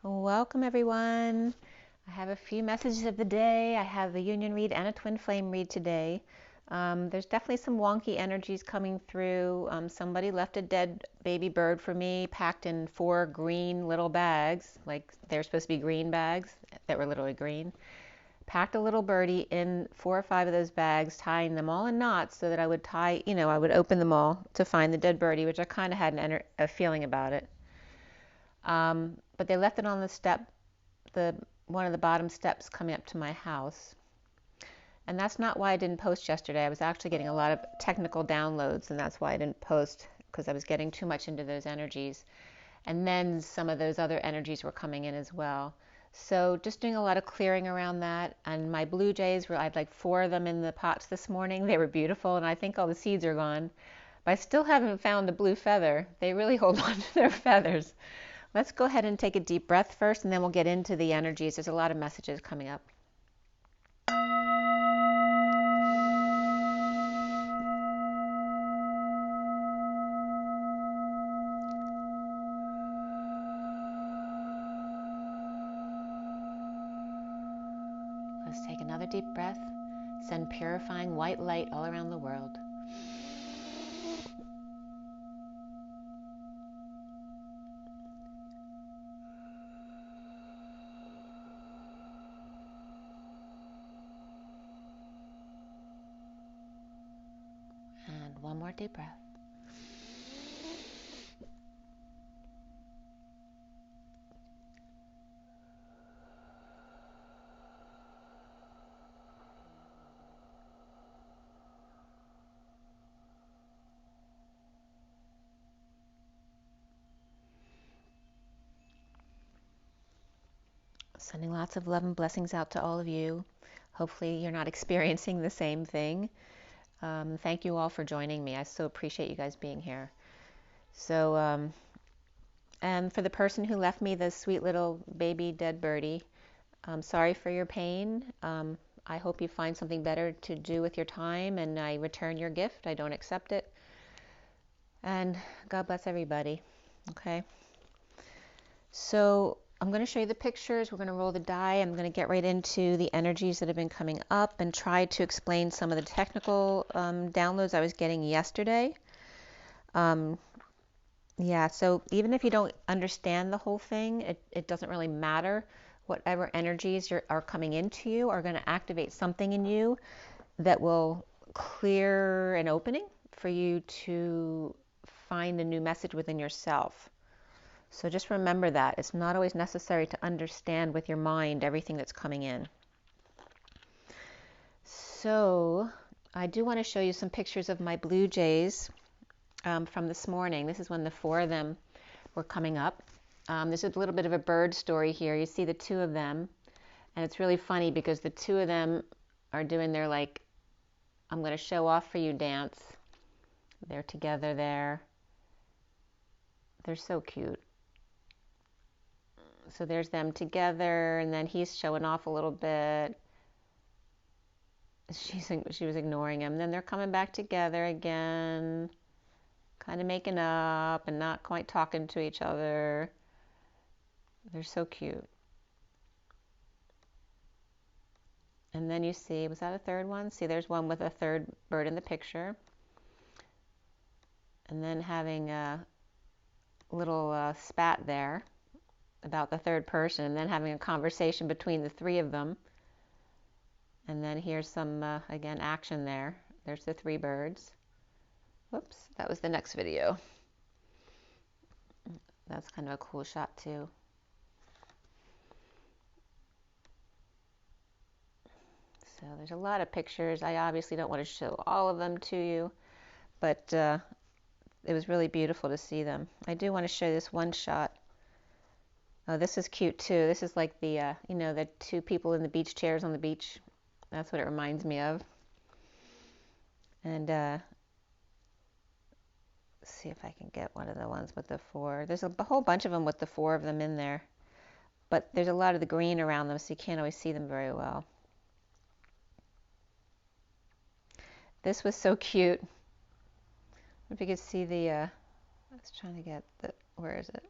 Welcome everyone. I have a few messages of the day. I have a union read and a twin flame read today. There's definitely some wonky energies coming through. Somebody left a dead baby bird for me packed in 4 green little bags, like they're supposed to be green bags that were literally green. Packed a little birdie in 4 or 5 of those bags, tying them all in knots so that I would I would open them all to find the dead birdie, which I kind of had a feeling about it. But they left it on the step, the one of the bottom steps coming up to my house. And that's not why I didn't post yesterday. I was actually getting a lot of technical downloads, and that's why I didn't post, because I was getting too much into those energies. And then some of those other energies were coming in as well. So just doing a lot of clearing around that. And my blue jays I had like 4 of them in the pots this morning. They were beautiful, and I think all the seeds are gone. But I still haven't found a blue feather. They really hold on to their feathers. Let's go ahead and take a deep breath first, and then we'll get into the energies. There's a lot of messages coming up. Let's take another deep breath. Send purifying white light all around the world. And one more deep breath. Sending lots of love and blessings out to all of you. Hopefully you're not experiencing the same thing. Thank you all for joining me. I so appreciate you guys being here. So, and for the person who left me the sweet little baby dead birdie, I'm sorry for your pain. I hope you find something better to do with your time, and I return your gift. I don't accept it. And God bless everybody. Okay. So I'm going to show you the pictures. We're going to roll the die. I'm going to get right into the energies that have been coming up and try to explain some of the technical downloads I was getting yesterday. Yeah, so even if you don't understand the whole thing, it doesn't really matter. Whatever energies are coming into you are going to activate something in you that will clear an opening for you to find a new message within yourself. So just remember that. It's not always necessary to understand with your mind everything that's coming in. So I do want to show you some pictures of my blue jays from this morning. This is when the 4 of them were coming up. There's a little bit of a bird story here. You see the 2 of them, and it's really funny because the 2 of them are doing their like, I'm going to show off for you dance. They're together there. They're so cute. So there's them together, and then he's showing off a little bit. She was ignoring him. Then they're coming back together again, kind of making up and not quite talking to each other. They're so cute. And then you see, was that a third one? See, there's one with a third bird in the picture. And then having a little spat there about the third person, and then having a conversation between the 3 of them. And then here's some, again, action there. There's the 3 birds. Whoops, that was the next video. That's kind of a cool shot too. So there's a lot of pictures. I obviously don't want to show all of them to you, but it was really beautiful to see them. I do want to show this one shot. Oh, this is cute too. This is like the, the 2 people in the beach chairs on the beach. That's what it reminds me of. And let's see if I can get one of the ones with the 4. There's a whole bunch of them with the 4 of them in there. But there's a lot of the green around them, so you can't always see them very well. This was so cute. If you could see the, I was trying to get the, where is it?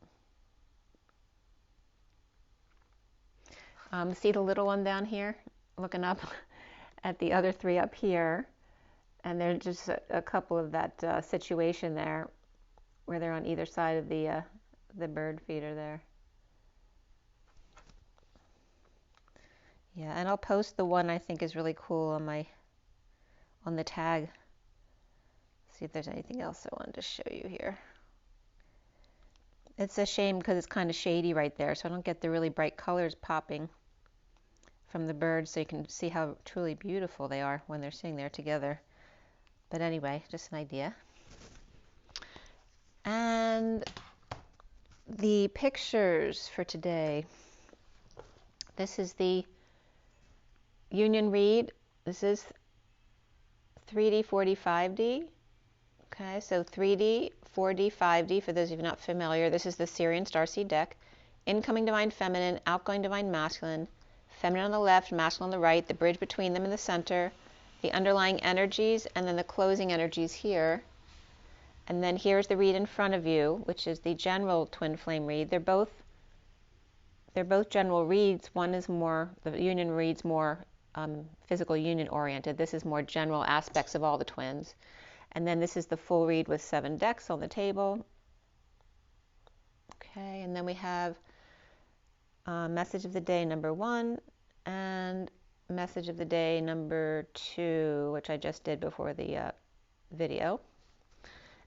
See the little one down here looking up at the other three up here, and there's just a couple of that situation there where they're on either side of the bird feeder there. Yeah, and I'll post the one I think is really cool on the tag. See if there's anything else I wanted to show you here. It's a shame because it's kind of shady right there, so I don't get the really bright colors popping from the birds, so you can see how truly beautiful they are when they're sitting there together. But anyway, just an idea. And the pictures for today. This is the Union Read. This is 3D, 4D, 5D. Okay, so 3D, 4D, 5D, for those of you not familiar, this is the Syrian Starseed deck. Incoming Divine Feminine, Outgoing Divine Masculine, Feminine on the left, Masculine on the right, the bridge between them in the center, the underlying energies, and then the closing energies here. And then here's the read in front of you, which is the general twin flame read. They're both general reads. One is more, the Union Read's more physical union oriented. This is more general aspects of all the twins. And then this is the full read with 7 decks on the table. Okay, and then we have message of the day number 1 and message of the day number 2, which I just did before the video.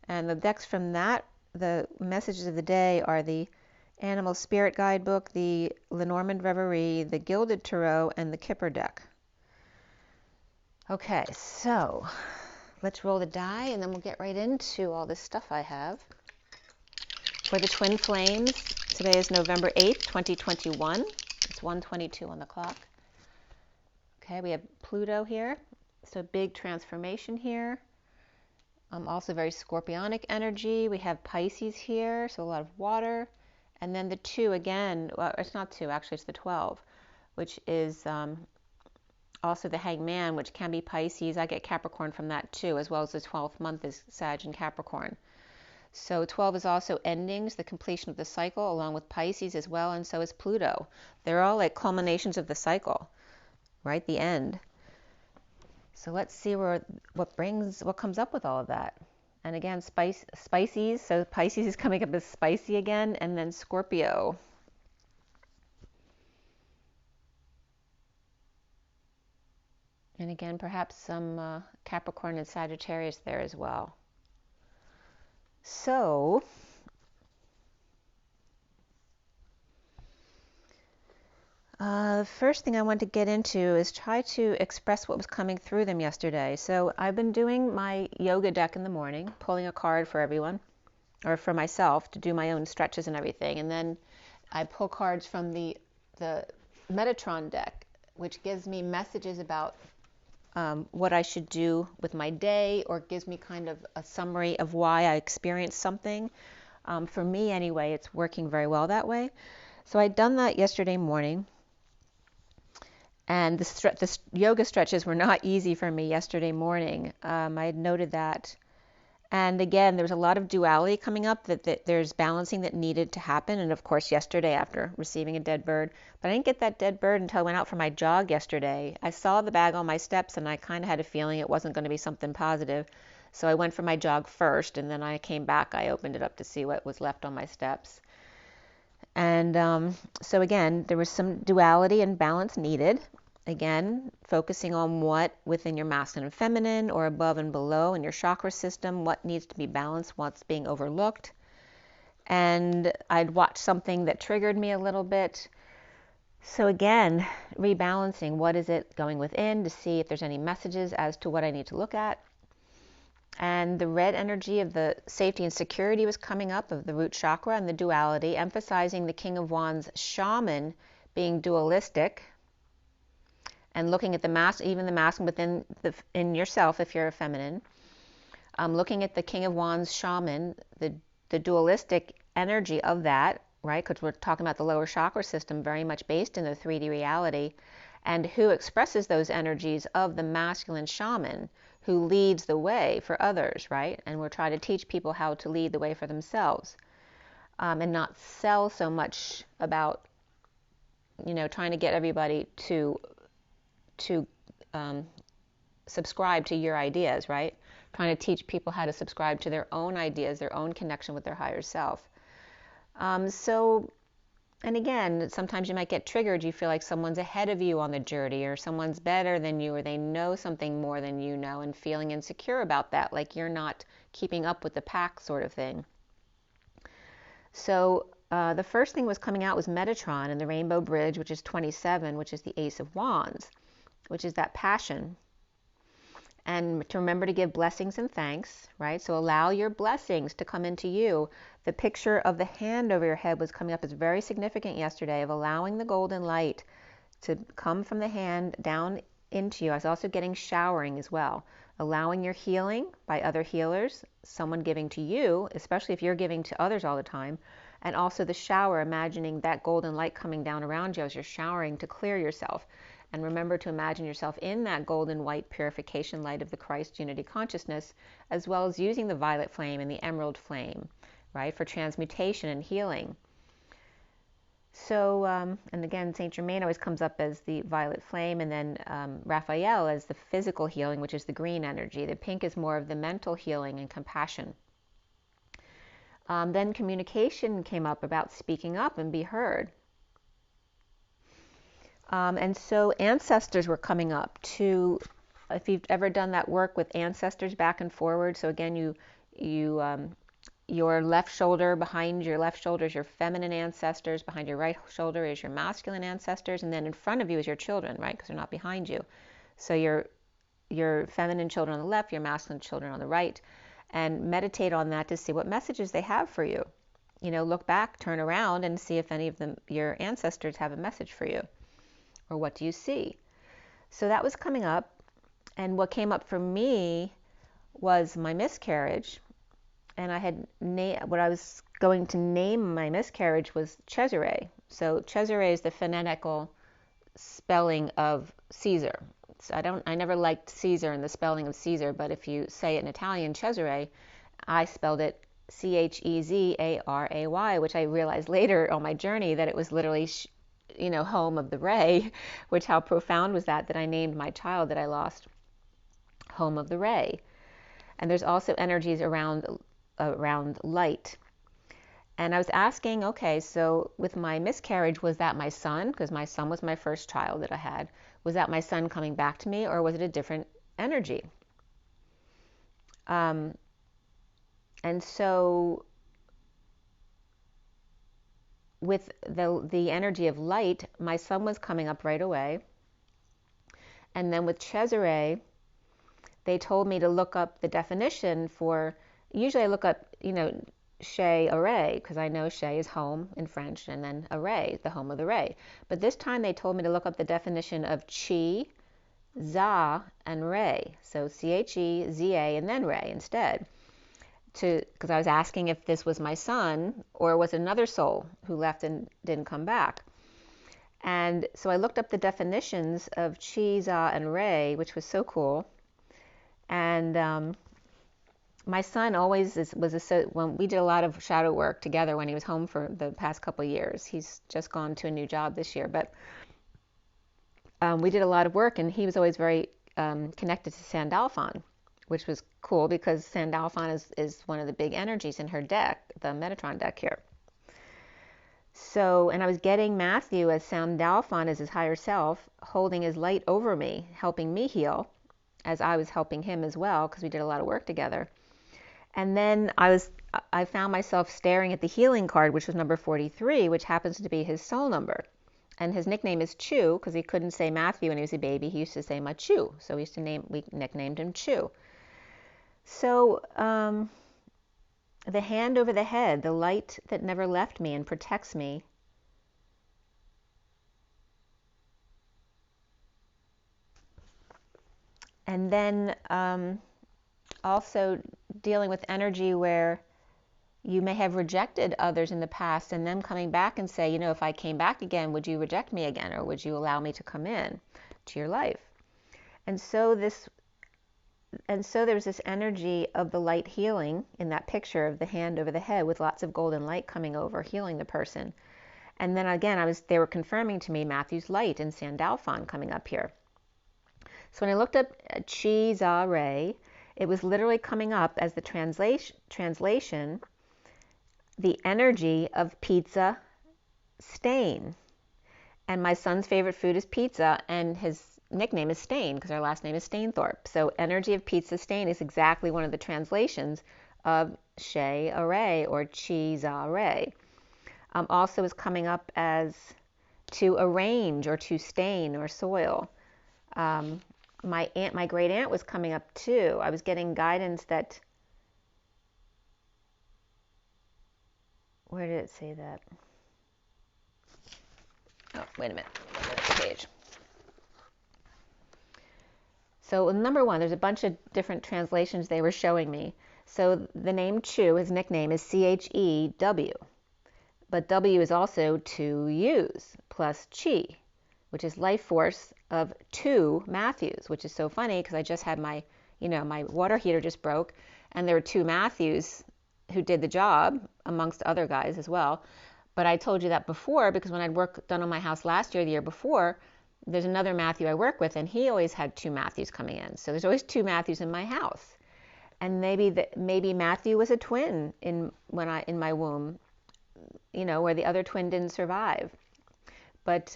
And the decks from that, the messages of the day are the Animal Spirit Guidebook, the Lenormand Reverie, the Gilded Tarot, and the Kipper deck. Okay, so let's roll the die, and then we'll get right into all this stuff I have. For the Twin Flames, today is November 8th, 2021. It's 1:22 on the clock. Okay, we have Pluto here, so big transformation here. Also very scorpionic energy. We have Pisces here, so a lot of water. And then the 2 again, well, it's not 2, actually it's the 12, which is also the Hangman, which can be Pisces. I get Capricorn from that too, as well as the 12th month is Sag and Capricorn. So 12 is also endings, the completion of the cycle, along with Pisces as well, and so is Pluto. They're all like culminations of the cycle, right? The end. So let's see what comes up with all of that. And again, Pisces, so Pisces is coming up as spicy again, and then Scorpio. And again, perhaps some Capricorn and Sagittarius there as well. So, the first thing I want to get into is try to express what was coming through them yesterday. So I've been doing my yoga deck in the morning, pulling a card for everyone, or for myself to do my own stretches and everything. And then I pull cards from the Metatron deck, which gives me messages about what I should do with my day, or gives me kind of a summary of why I experienced something. For me anyway, it's working very well that way. So I'd done that yesterday morning. And the yoga stretches were not easy for me yesterday morning. I had noted that. And again, there was a lot of duality coming up, that there's balancing that needed to happen. And of course, yesterday after receiving a dead bird. But I didn't get that dead bird until I went out for my jog yesterday. I saw the bag on my steps, and I kind of had a feeling it wasn't going to be something positive. So I went for my jog first, and then I came back. I opened it up to see what was left on my steps. And so again, there was some duality and balance needed. Again, focusing on what within your masculine and feminine, or above and below in your chakra system, what needs to be balanced, what's being overlooked. And I'd watched something that triggered me a little bit. So again, rebalancing, what is it going within, to see if there's any messages as to what I need to look at. And the red energy of the safety and security was coming up, of the root chakra and the duality, emphasizing the King of Wands shaman being dualistic, and looking at the even the masculine within in yourself if you're a feminine. Looking at the King of Wands shaman, the dualistic energy of that, right? Because we're talking about the lower chakra system, very much based in the 3D reality, and who expresses those energies of the masculine shaman, who leads the way for others, right? And we're trying to teach people how to lead the way for themselves, and not sell so much about trying to get everybody to subscribe to your ideas, right? Trying to teach people how to subscribe to their own ideas, their own connection with their higher self. And again, sometimes you might get triggered. You feel like someone's ahead of you on the journey, or someone's better than you, or they know something more than you know, and feeling insecure about that, like you're not keeping up with the pack sort of thing. So the first thing was coming out was Metatron and the Rainbow Bridge, which is 27, which is the Ace of Wands, which is that passion. And to remember to give blessings and thanks, right? So allow your blessings to come into you. The picture of the hand over your head was coming up as very significant yesterday, of allowing the golden light to come from the hand down into you. I was also getting showering as well. Allowing your healing by other healers, someone giving to you, especially if you're giving to others all the time. And also the shower, imagining that golden light coming down around you as you're showering to clear yourself. And remember to imagine yourself in that golden white purification light of the Christ unity consciousness, as well as using the violet flame and the emerald flame, right, for transmutation and healing. So, and again, Saint Germain always comes up as the violet flame, and then Raphael as the physical healing, which is the green energy. The pink is more of the mental healing and compassion. Then communication came up, about speaking up and be heard. And so ancestors were coming up to, if you've ever done that work with ancestors back and forward. So again, your left shoulder, behind your left shoulder is your feminine ancestors, behind your right shoulder is your masculine ancestors, and then in front of you is your children, right? Because they're not behind you. So your feminine children on the left, your masculine children on the right, and meditate on that to see what messages they have for you. Look back, turn around, and see if any of them, your ancestors, have a message for you. Or what do you see? So that was coming up, and what came up for me was my miscarriage, and I had what I was going to name my miscarriage was Cesare. So Cesare is the phonetical spelling of Caesar. So I never liked Caesar and the spelling of Caesar, but if you say it in Italian, Cesare, I spelled it Chezaray, which I realized later on my journey that it was literally home of the Ray, which how profound was that I named my child that I lost home of the Ray. And there's also energies around light. And I was asking, okay, so with my miscarriage, was that my son? Because my son was my first child that I had. Was that my son coming back to me, or was it a different energy? And so with the energy of light, my son was coming up right away. And then with Cesare, they told me to look up the definition for, usually I look up, Chez Array, because I know Chez is home in French, and then Array, the home of the Ray. But this time they told me to look up the definition of Chi, Za, and Ray. So C-H-E-Z-A, and then Ray instead. Because I was asking if this was my son, or was it another soul who left and didn't come back. And so I looked up the definitions of Chi, Za, and Ray, which was so cool. And my son always when we did a lot of shadow work together when he was home for the past couple of years. He's just gone to a new job this year, but we did a lot of work, and he was always very connected to Sandalphon, which was cool because Sandalphon is one of the big energies in her deck, the Metatron deck here. So, and I was getting Matthew as Sandalphon as his higher self, holding his light over me, helping me heal, as I was helping him as well, because we did a lot of work together. And then I found myself staring at the healing card, which was number 43, which happens to be his soul number. And his nickname is Chew, because he couldn't say Matthew when he was a baby. He used to say Machu. So we nicknamed him Chew. So the hand over the head, the light that never left me and protects me. And then also dealing with energy where you may have rejected others in the past, and them coming back and say, if I came back again, would you reject me again, or would you allow me to come in to your life? And so there's this energy of the light healing in that picture of the hand over the head with lots of golden light coming over, healing the person. And then again, they were confirming to me Matthew's light in Sandalphon coming up here. So when I looked up Chi Za Re, it was literally coming up as the translation, the energy of pizza stain. And my son's favorite food is pizza, and his nickname is Stain because our last name is Stainthorpe. So energy of pizza stain is exactly one of the translations of She Are or Chi Za Re. Also is coming up as to arrange or to stain or soil. My great aunt was coming up too. I was getting guidance that, where did it say that? Oh, wait a minute. Page. So number one, there's a bunch of different translations they were showing me. So the name Chu, his nickname is CHEW. But W is also to use, plus Chi, which is life force of 2 Matthews, which is so funny because I just had my water heater just broke, and there were 2 Matthews who did the job, amongst other guys as well. But I told you that before because when I'd work done on my house last year, the year before, there's another Matthew I work with, and he always had 2 Matthews coming in. So there's always 2 Matthews in my house. And maybe Matthew was a twin in my womb, where the other twin didn't survive. But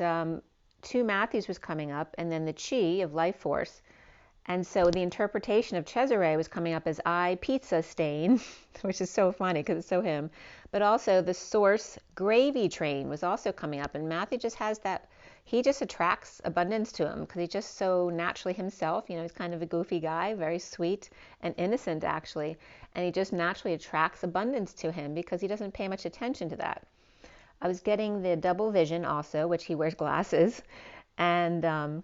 2 Matthews was coming up, and then the Chi of life force. And so the interpretation of Cesare was coming up as I pizza stain, which is so funny because it's so him. But also the source gravy train was also coming up. And Matthew just has that, he just attracts abundance to him because he's just so naturally himself. He's kind of a goofy guy, very sweet and innocent actually. And he just naturally attracts abundance to him because he doesn't pay much attention to that. I was getting the double vision also, which he wears glasses. And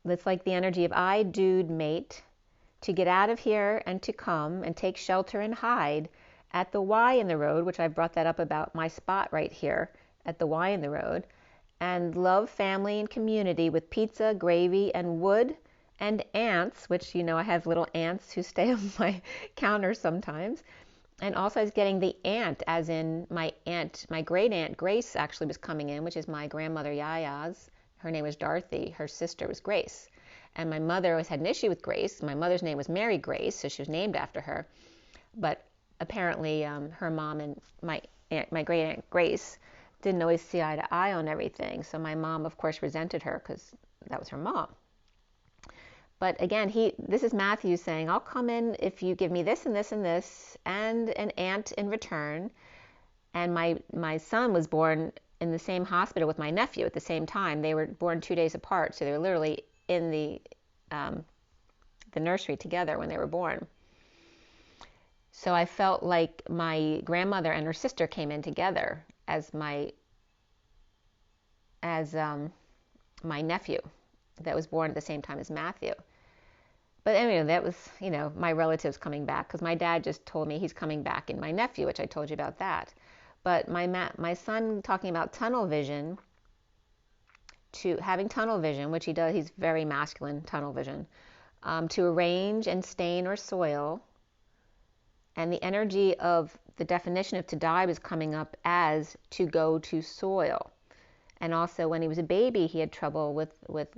it's like the energy of I, dude, mate, to get out of here and to come and take shelter and hide at the Y in the road, which I brought that up about my spot right here at the Y in the road, and love family and community with pizza, gravy, and wood and ants, which, I have little ants who stay on my counter sometimes. And also I was getting the aunt, as in my great aunt Grace actually was coming in, which is my grandmother Yaya's. Her name was Dorothy. Her sister was Grace. And my mother always had an issue with Grace. My mother's name was Mary Grace, so she was named after her. But apparently her mom and my great aunt Grace didn't always see eye to eye on everything. So my mom, of course, resented her because that was her mom. But again, this is Matthew saying, I'll come in if you give me this and this and this and an aunt in return. And my son was born in the same hospital with my nephew at the same time. They were born 2 days apart, so they were literally in the nursery together when they were born. So I felt like my grandmother and her sister came in together as my nephew that was born at the same time as Matthew. But anyway, that was, my relatives coming back because my dad just told me he's coming back in my nephew, which I told you about that. But my son talking about tunnel vision, to having tunnel vision, which he does, he's very masculine, tunnel vision, to arrange and stain or soil. And the energy of the definition of to die was coming up as to go to soil. And also when he was a baby, he had trouble with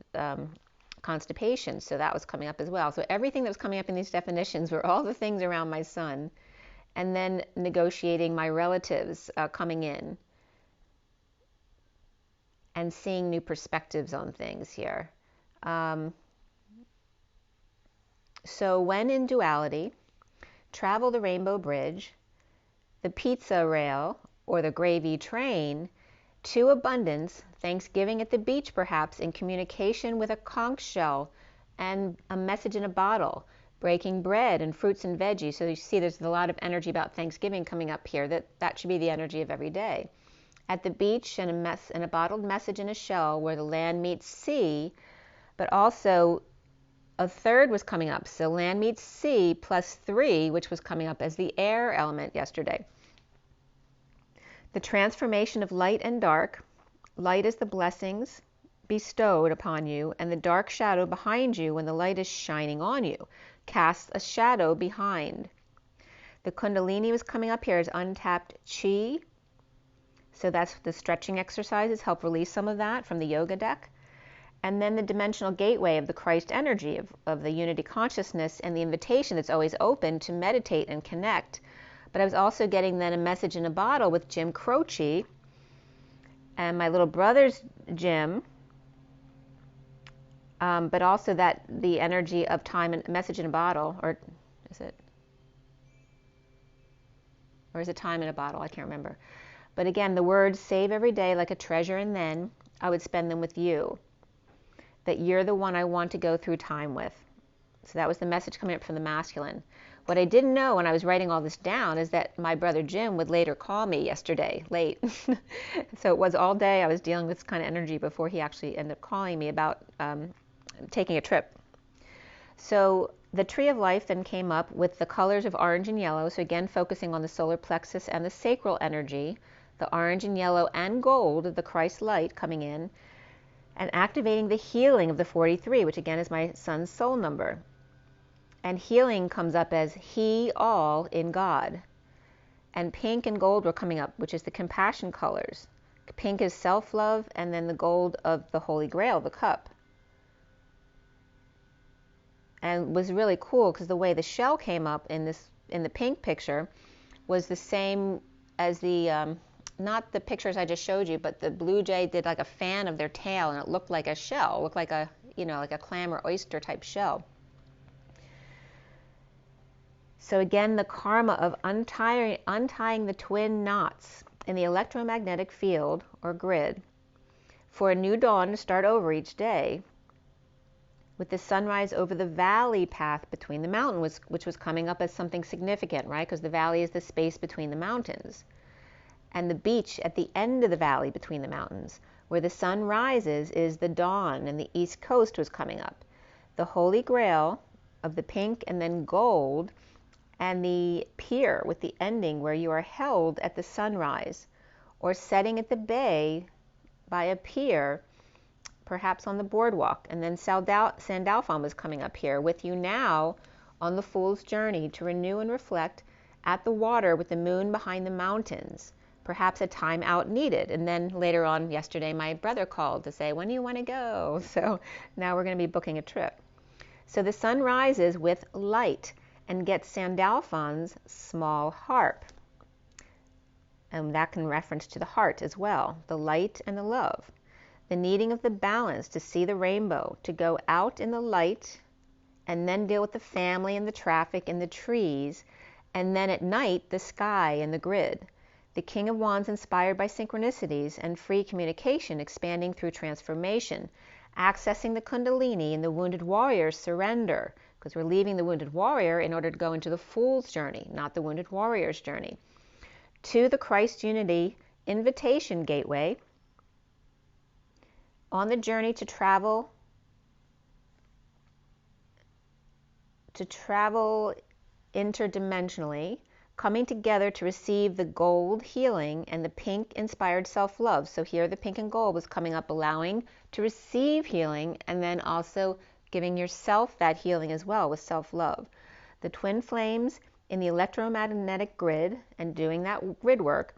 constipation, so that was coming up as well. So everything that was coming up in these definitions were all the things around my son. And then negotiating my relatives coming in and seeing new perspectives on things here. So when in duality, travel the rainbow bridge, the pizza rail, or the gravy train, to abundance, Thanksgiving at the beach perhaps, in communication with a conch shell and a message in a bottle, breaking bread and fruits and veggies. So you see there's a lot of energy about Thanksgiving coming up here. That should be the energy of every day. At the beach, and a bottled message in a shell where the land meets sea, but also a third was coming up. So land meets sea plus 3, which was coming up as the air element yesterday. The transformation of light and dark. Light is the blessings bestowed upon you, and the dark shadow behind you when the light is shining on you. Casts a shadow behind. The Kundalini was coming up here as untapped chi, So that's the stretching exercises help release some of that from the yoga deck. And then the dimensional gateway of the Christ energy, of the unity consciousness, and the invitation that's always open to meditate and connect. But I was also getting then a message in a bottle with Jim Croce and my little brother's Jim, but also that the energy of time and message in a bottle, or is it time in a bottle? I can't remember. But again, the words save every day like a treasure, and then I would spend them with you. That you're the one I want to go through time with. So that was the message coming up from the masculine. What I didn't know when I was writing all this down is that my brother Jim would later call me yesterday, late. So it was all day I was dealing with this kind of energy before he actually ended up calling me about taking a trip. So the tree of life then came up with the colors of orange and yellow. So again, focusing on the solar plexus and the sacral energy, the orange and yellow and gold of the Christ light coming in, and activating the healing of the 43, which again is my son's soul number. And healing comes up as he, all, in God. And pink and gold were coming up, which is the compassion colors. Pink is self-love, and then the gold of the Holy Grail, the cup. And it was really cool because the way the shell came up in the pink picture was the same as the not the pictures I just showed you, but the blue jay did like a fan of their tail, and it looked like a shell, looked like a, like a clam or oyster type shell. So again, the karma of untying the twin knots in the electromagnetic field or grid for a new dawn to start over each day, with the sunrise over the valley path between the mountains, which was coming up as something significant, right? Because the valley is the space between the mountains. And the beach at the end of the valley between the mountains, where the sun rises, is the dawn, and the east coast was coming up. The Holy Grail of the pink and then gold, and the pier with the ending where you are held at the sunrise, or setting at the bay by a pier, perhaps on the boardwalk. And then Sandalphon was coming up here with you now on the fool's journey to renew and reflect at the water with the moon behind the mountains. Perhaps a time out needed. And then later on yesterday, my brother called to say, when do you want to go? So now we're going to be booking a trip. So the sun rises with light and gets Sandalphon's small harp. And that can reference to the heart as well, the light and the love. The needing of the balance to see the rainbow, to go out in the light and then deal with the family and the traffic and the trees, and then at night the sky and the grid. The King of Wands inspired by synchronicities and free communication expanding through transformation, accessing the Kundalini and the wounded warrior's surrender, because we're leaving the wounded warrior in order to go into the fool's journey, not the wounded warrior's journey. To the Christ Unity invitation gateway, on the journey to travel interdimensionally, coming together to receive the gold healing and the pink inspired self-love. So here the pink and gold was coming up, allowing to receive healing, and then also giving yourself that healing as well with self-love. The twin flames in the electromagnetic grid and doing that grid work,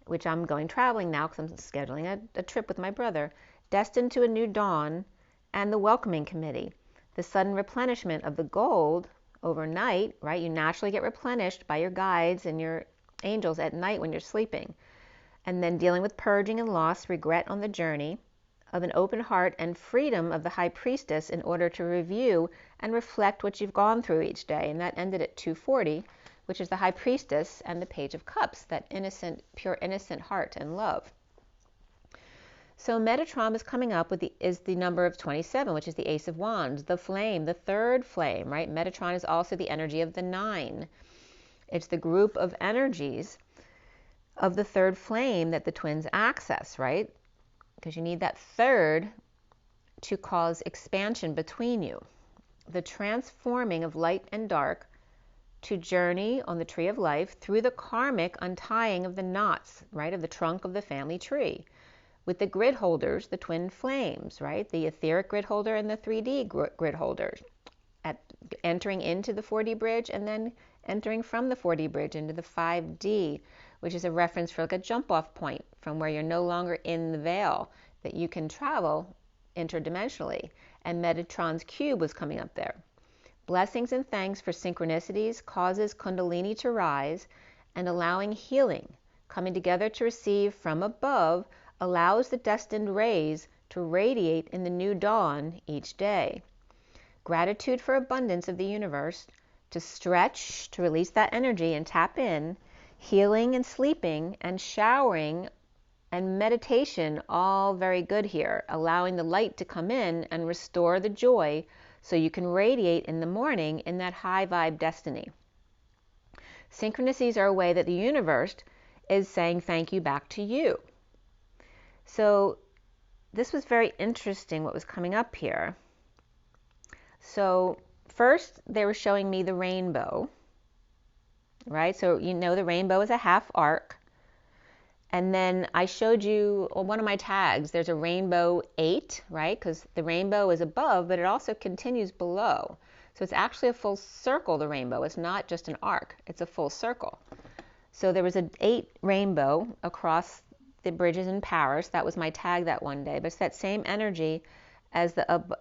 which I'm going traveling now because I'm scheduling a trip with my brother, destined to a new dawn, and the welcoming committee. The sudden replenishment of the gold overnight, right? You naturally get replenished by your guides and your angels at night when you're sleeping. And then dealing with purging and loss, regret on the journey of an open heart and freedom of the high priestess in order to review and reflect what you've gone through each day. And that ended at 240, which is the high priestess and the page of cups, that innocent, pure innocent heart and love. So Metatron is coming up with is the number of 27, which is the Ace of Wands, the flame, the third flame, right? Metatron is also the energy of the 9. It's the group of energies of the third flame that the twins access, right? Because you need that third to cause expansion between you. The transforming of light and dark to journey on the tree of life through the karmic untying of the knots, right, of the trunk of the family tree. With the grid holders, the twin flames, right? The etheric grid holder and the 3D grid holders. Entering into the 4D bridge and then entering from the 4D bridge into the 5D which is a reference for like a jump off point from where you're no longer in the veil, that you can travel interdimensionally. And Metatron's cube was coming up there. Blessings and thanks for synchronicities causes Kundalini to rise, and allowing healing, coming together to receive from above, allows the destined rays to radiate in the new dawn each day. Gratitude for abundance of the universe, to stretch, to release that energy and tap in, healing and sleeping and showering and meditation, all very good here, allowing the light to come in and restore the joy so you can radiate in the morning in that high vibe destiny. Synchronicities are a way that the universe is saying thank you back to you. So this was very interesting what was coming up here. So first they were showing me the rainbow, right? So you know the rainbow is a half arc. And then I showed you on one of my tags, there's a rainbow 8, right? Because the rainbow is above, but it also continues below. So it's actually a full circle, the rainbow. It's not just an arc, it's a full circle. So there was an 8 rainbow across the bridges in Paris. That was my tag that one day. But it's that same energy as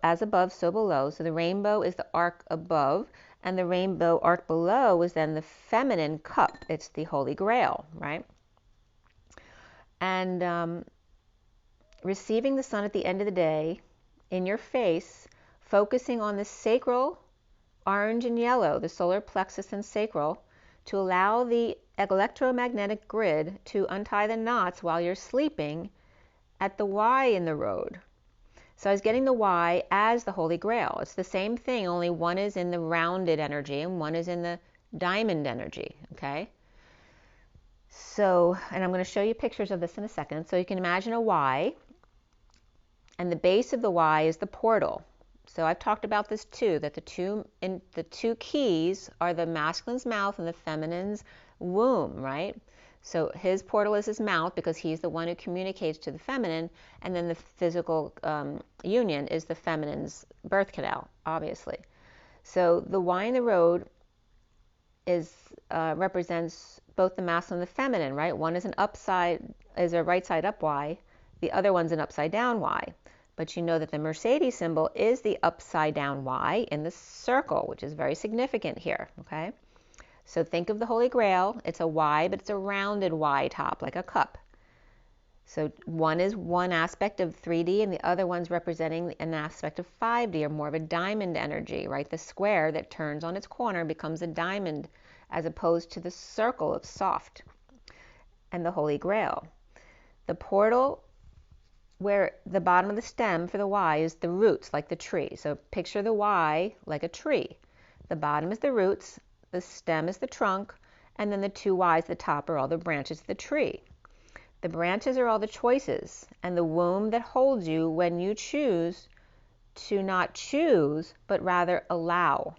as above, so below. So the rainbow is the arc above, and the rainbow arc below is then the feminine cup. It's the Holy Grail, right? And receiving the sun at the end of the day in your face, focusing on the sacral, orange and yellow, the solar plexus and sacral, to allow the electromagnetic grid to untie the knots while you're sleeping at the Y in the road. So I was getting the Y as the Holy Grail. It's the same thing, only one is in the rounded energy and one is in the diamond energy, okay? So, and I'm going to show you pictures of this in a second. So you can imagine a Y, and the base of the Y is the portal. So I've talked about this too, that the two keys are the masculine's mouth and the feminine's womb, right? So his portal is his mouth because he's the one who communicates to the feminine, and then the physical union is the feminine's birth canal, obviously. So the Y in the road is represents both the masculine and the feminine, right? One is a right side up Y, the other one's an upside down Y. But you know that the Mercedes symbol is the upside down Y in the circle, which is very significant here, okay? So think of the Holy Grail. It's a Y, but it's a rounded Y top, like a cup. So one is one aspect of 3D, and the other one's representing an aspect of 5D, or more of a diamond energy, right? The square that turns on its corner becomes a diamond, as opposed to the circle of soft and the Holy Grail. The portal, where the bottom of the stem for the Y is the roots, like the tree. So picture the Y like a tree. The bottom is the roots, the stem is the trunk, and then the two Ys at the top are all the branches of the tree. The branches are all the choices, and the womb that holds you when you choose to not choose, but rather allow.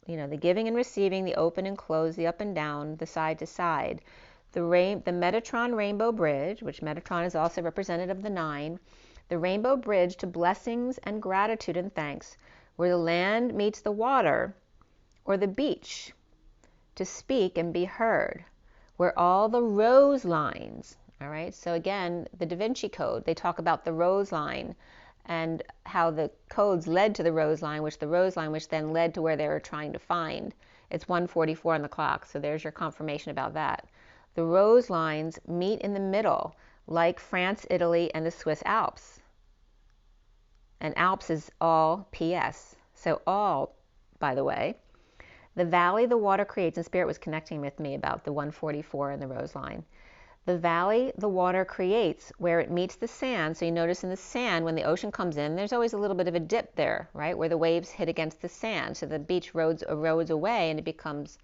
You know, the giving and receiving, the open and close, the up and down, the side to side. The Metatron Rainbow Bridge, which Metatron is also representative of the 9, the Rainbow Bridge to blessings and gratitude and thanks, where the land meets the water, or the beach, to speak and be heard, where all the rose lines, all right? So again, the Da Vinci Code, they talk about the rose line and how the codes led to the rose line, which then led to where they were trying to find. It's 1:44 on the clock, so there's your confirmation about that. The rose lines meet in the middle, like France, Italy, and the Swiss Alps. And Alps is all PS. So all, by the way, the valley the water creates, and Spirit was connecting with me about the 144 and the rose line. The valley the water creates where it meets the sand. So you notice in the sand, when the ocean comes in, there's always a little bit of a dip there, right? Where the waves hit against the sand. So the beach erodes away and it becomes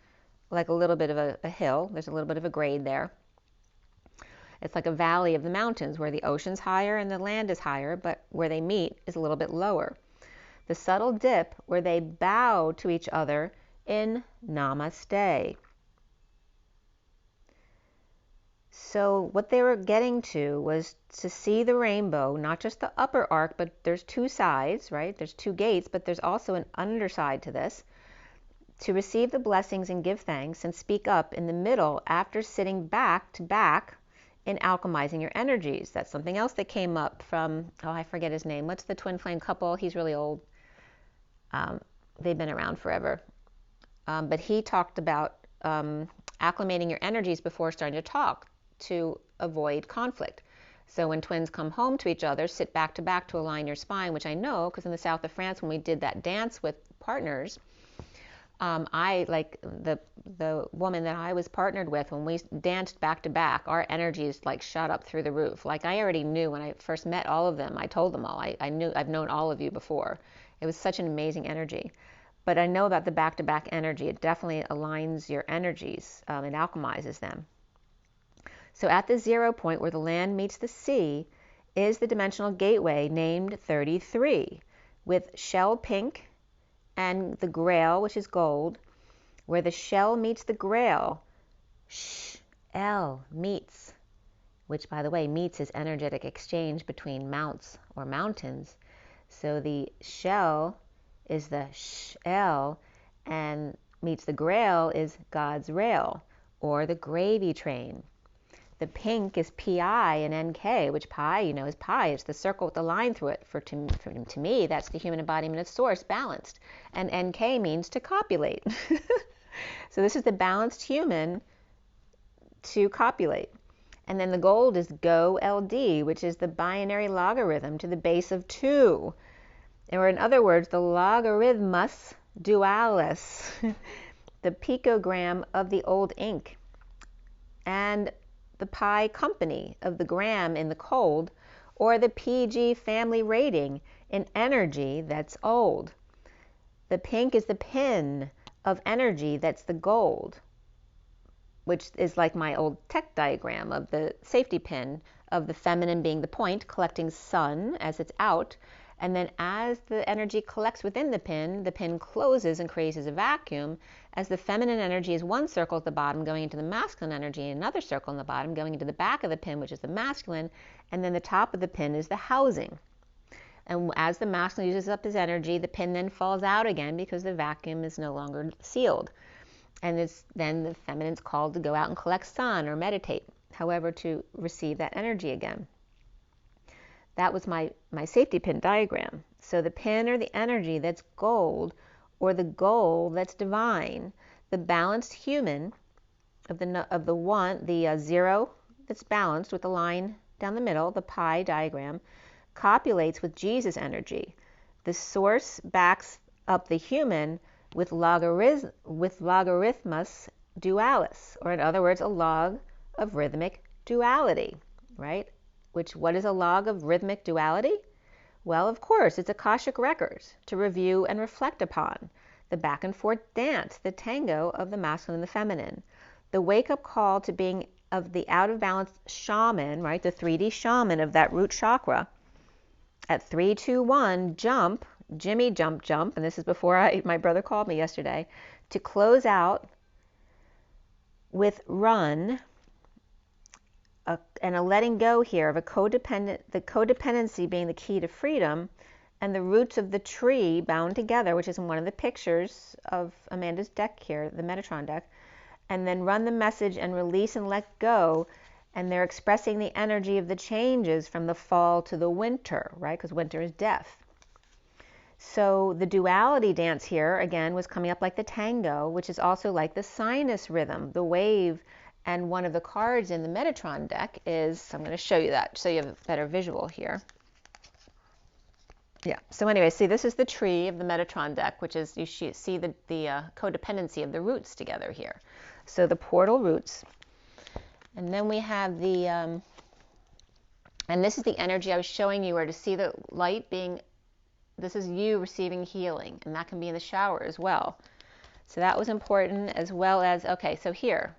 like a little bit of a hill. There's a little bit of a grade there. It's like a valley of the mountains where the ocean's higher and the land is higher, but where they meet is a little bit lower. The subtle dip where they bow to each other in Namaste. So what they were getting to was to see the rainbow, not just the upper arc, but there's two sides, right? There's two gates, but there's also an underside to this, to receive the blessings and give thanks and speak up in the middle after sitting back to back in alchemizing your energies. That's something else that came up from, oh, I forget his name. What's the twin flame couple? He's really old. They've been around forever. But he talked about acclimating your energies before starting to talk to avoid conflict. So when twins come home to each other, sit back to align your spine, which I know because in the south of France, when we did that dance with partners, I, like the woman that I was partnered with, when we danced back to back, our energies like shot up through the roof. Like I already knew when I first met all of them. I told them all. I knew I've known all of you before. It was such an amazing energy. But I know about the back-to-back energy. It definitely aligns your energies. It alchemizes them. So at the 0 point where the land meets the sea is the dimensional gateway named 33 with shell pink and the grail, which is gold. Where the shell meets the grail, L meets, which by the way, meets is energetic exchange between mounts or mountains. So the shell is the L, and meets the grail is God's rail, or the gravy train. The pink is PI and NK, which pi, you know, is pi. It's the circle with the line through it. To me, that's the human embodiment of source, balanced. And NK means to copulate. So this is the balanced human to copulate. And then the gold is GO-LD, which is the binary logarithm to the base of 2. Or in other words, the logarithmus dualis, the picogram of the old ink, and the pi company of the gram in the cold, or the PG family rating in energy that's old. The pink is the pin of energy that's the gold, which is like my old tech diagram of the safety pin of the feminine being the point, collecting sun as it's out. And then as the energy collects within the pin closes and creates a vacuum, as the feminine energy is one circle at the bottom going into the masculine energy, and another circle in the bottom going into the back of the pin, which is the masculine, and then the top of the pin is the housing. And as the masculine uses up his energy, the pin then falls out again because the vacuum is no longer sealed. And then the feminine's called to go out and collect sun or meditate, however, to receive that energy again. That was my safety pin diagram. So the pin or the energy that's gold, or the goal that's divine, the balanced human of the one, the 0 that's balanced with the line down the middle, the pi diagram, copulates with Jesus energy. The source backs up the human with logarithmus dualis, or in other words, a log of rhythmic duality, right? What is a log of rhythmic duality? Well, of course, it's Akashic records to review and reflect upon. The back and forth dance, the tango of the masculine and the feminine. The wake-up call to being of the out-of-balance shaman, right? The 3D shaman of that root chakra. At 3, 2, 1, jump, Jimmy jump, and this is before my brother called me yesterday, to close out with run, and a letting go here of the codependency being the key to freedom, and the roots of the tree bound together, which is in one of the pictures of Amanda's deck here, the Metatron deck, and then run the message and release and let go, and they're expressing the energy of the changes from the fall to the winter, right? Because winter is death. So the duality dance here, again, was coming up like the tango, which is also like the sinus rhythm, the wave. And one of the cards in the Metatron deck is, I'm going to show you that so you have a better visual here. Yeah, so anyway, see, this is the tree of the Metatron deck, which is, you see the codependency of the roots together here. So the portal roots. And then we have the, and this is the energy I was showing you, where to see the light being, this is you receiving healing, and that can be in the shower as well. So that was important, as well as, okay, so here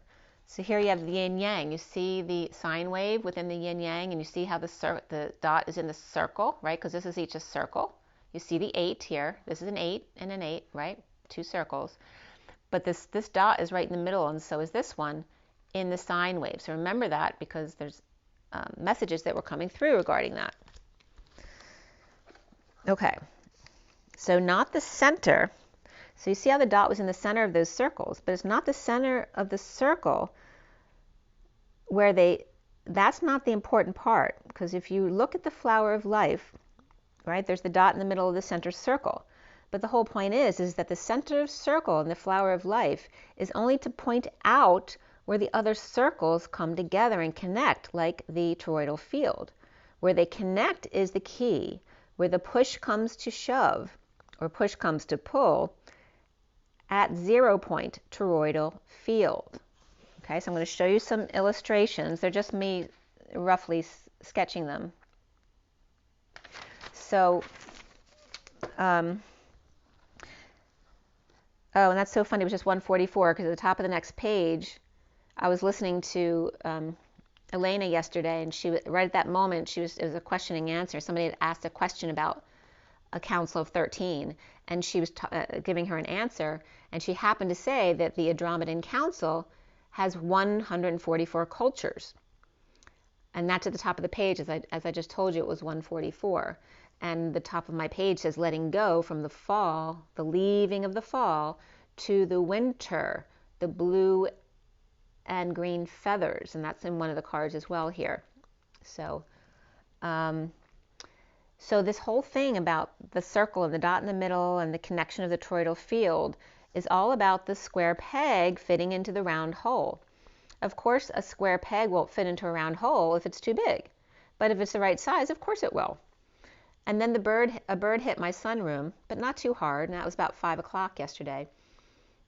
you have the yin yang. You see the sine wave within the yin yang, and you see how the dot is in the circle, right? Because this is each a circle. You see the 8 here. This is an 8 and an 8, right? 2 circles. But this dot is right in the middle, and so is this one in the sine wave. So remember that, because there's messages that were coming through regarding that. Okay, so not the center. So you see how the dot was in the center of those circles, but it's not the center of the circle where that's not the important part, because if you look at the flower of life, right, there's the dot in the middle of the center circle. But the whole point is that the center circle in the flower of life is only to point out where the other circles come together and connect, like the toroidal field. Where they connect is the key. Where the push comes to shove, or push comes to pull, at 0 point toroidal field. Okay, so I'm going to show you some illustrations. They're just me roughly sketching them. So, oh, and that's so funny. It was just 144 because at the top of the next page, I was listening to Elena yesterday, and right at that moment, it was a questioning answer. Somebody had asked a question about a council of 13, and she was giving her an answer, and she happened to say that the Andromedan Council has 144 cultures. And that's at the top of the page. As I just told you, it was 144. And the top of my page says letting go from the fall, the leaving of the fall, to the winter, the blue and green feathers. And that's in one of the cards as well here. So, so this whole thing about the circle and the dot in the middle and the connection of the toroidal field is all about the square peg fitting into the round hole. Of course, a square peg won't fit into a round hole if it's too big. But if it's the right size, of course it will. And then a bird hit my sunroom, but not too hard, and that was about 5 o'clock yesterday.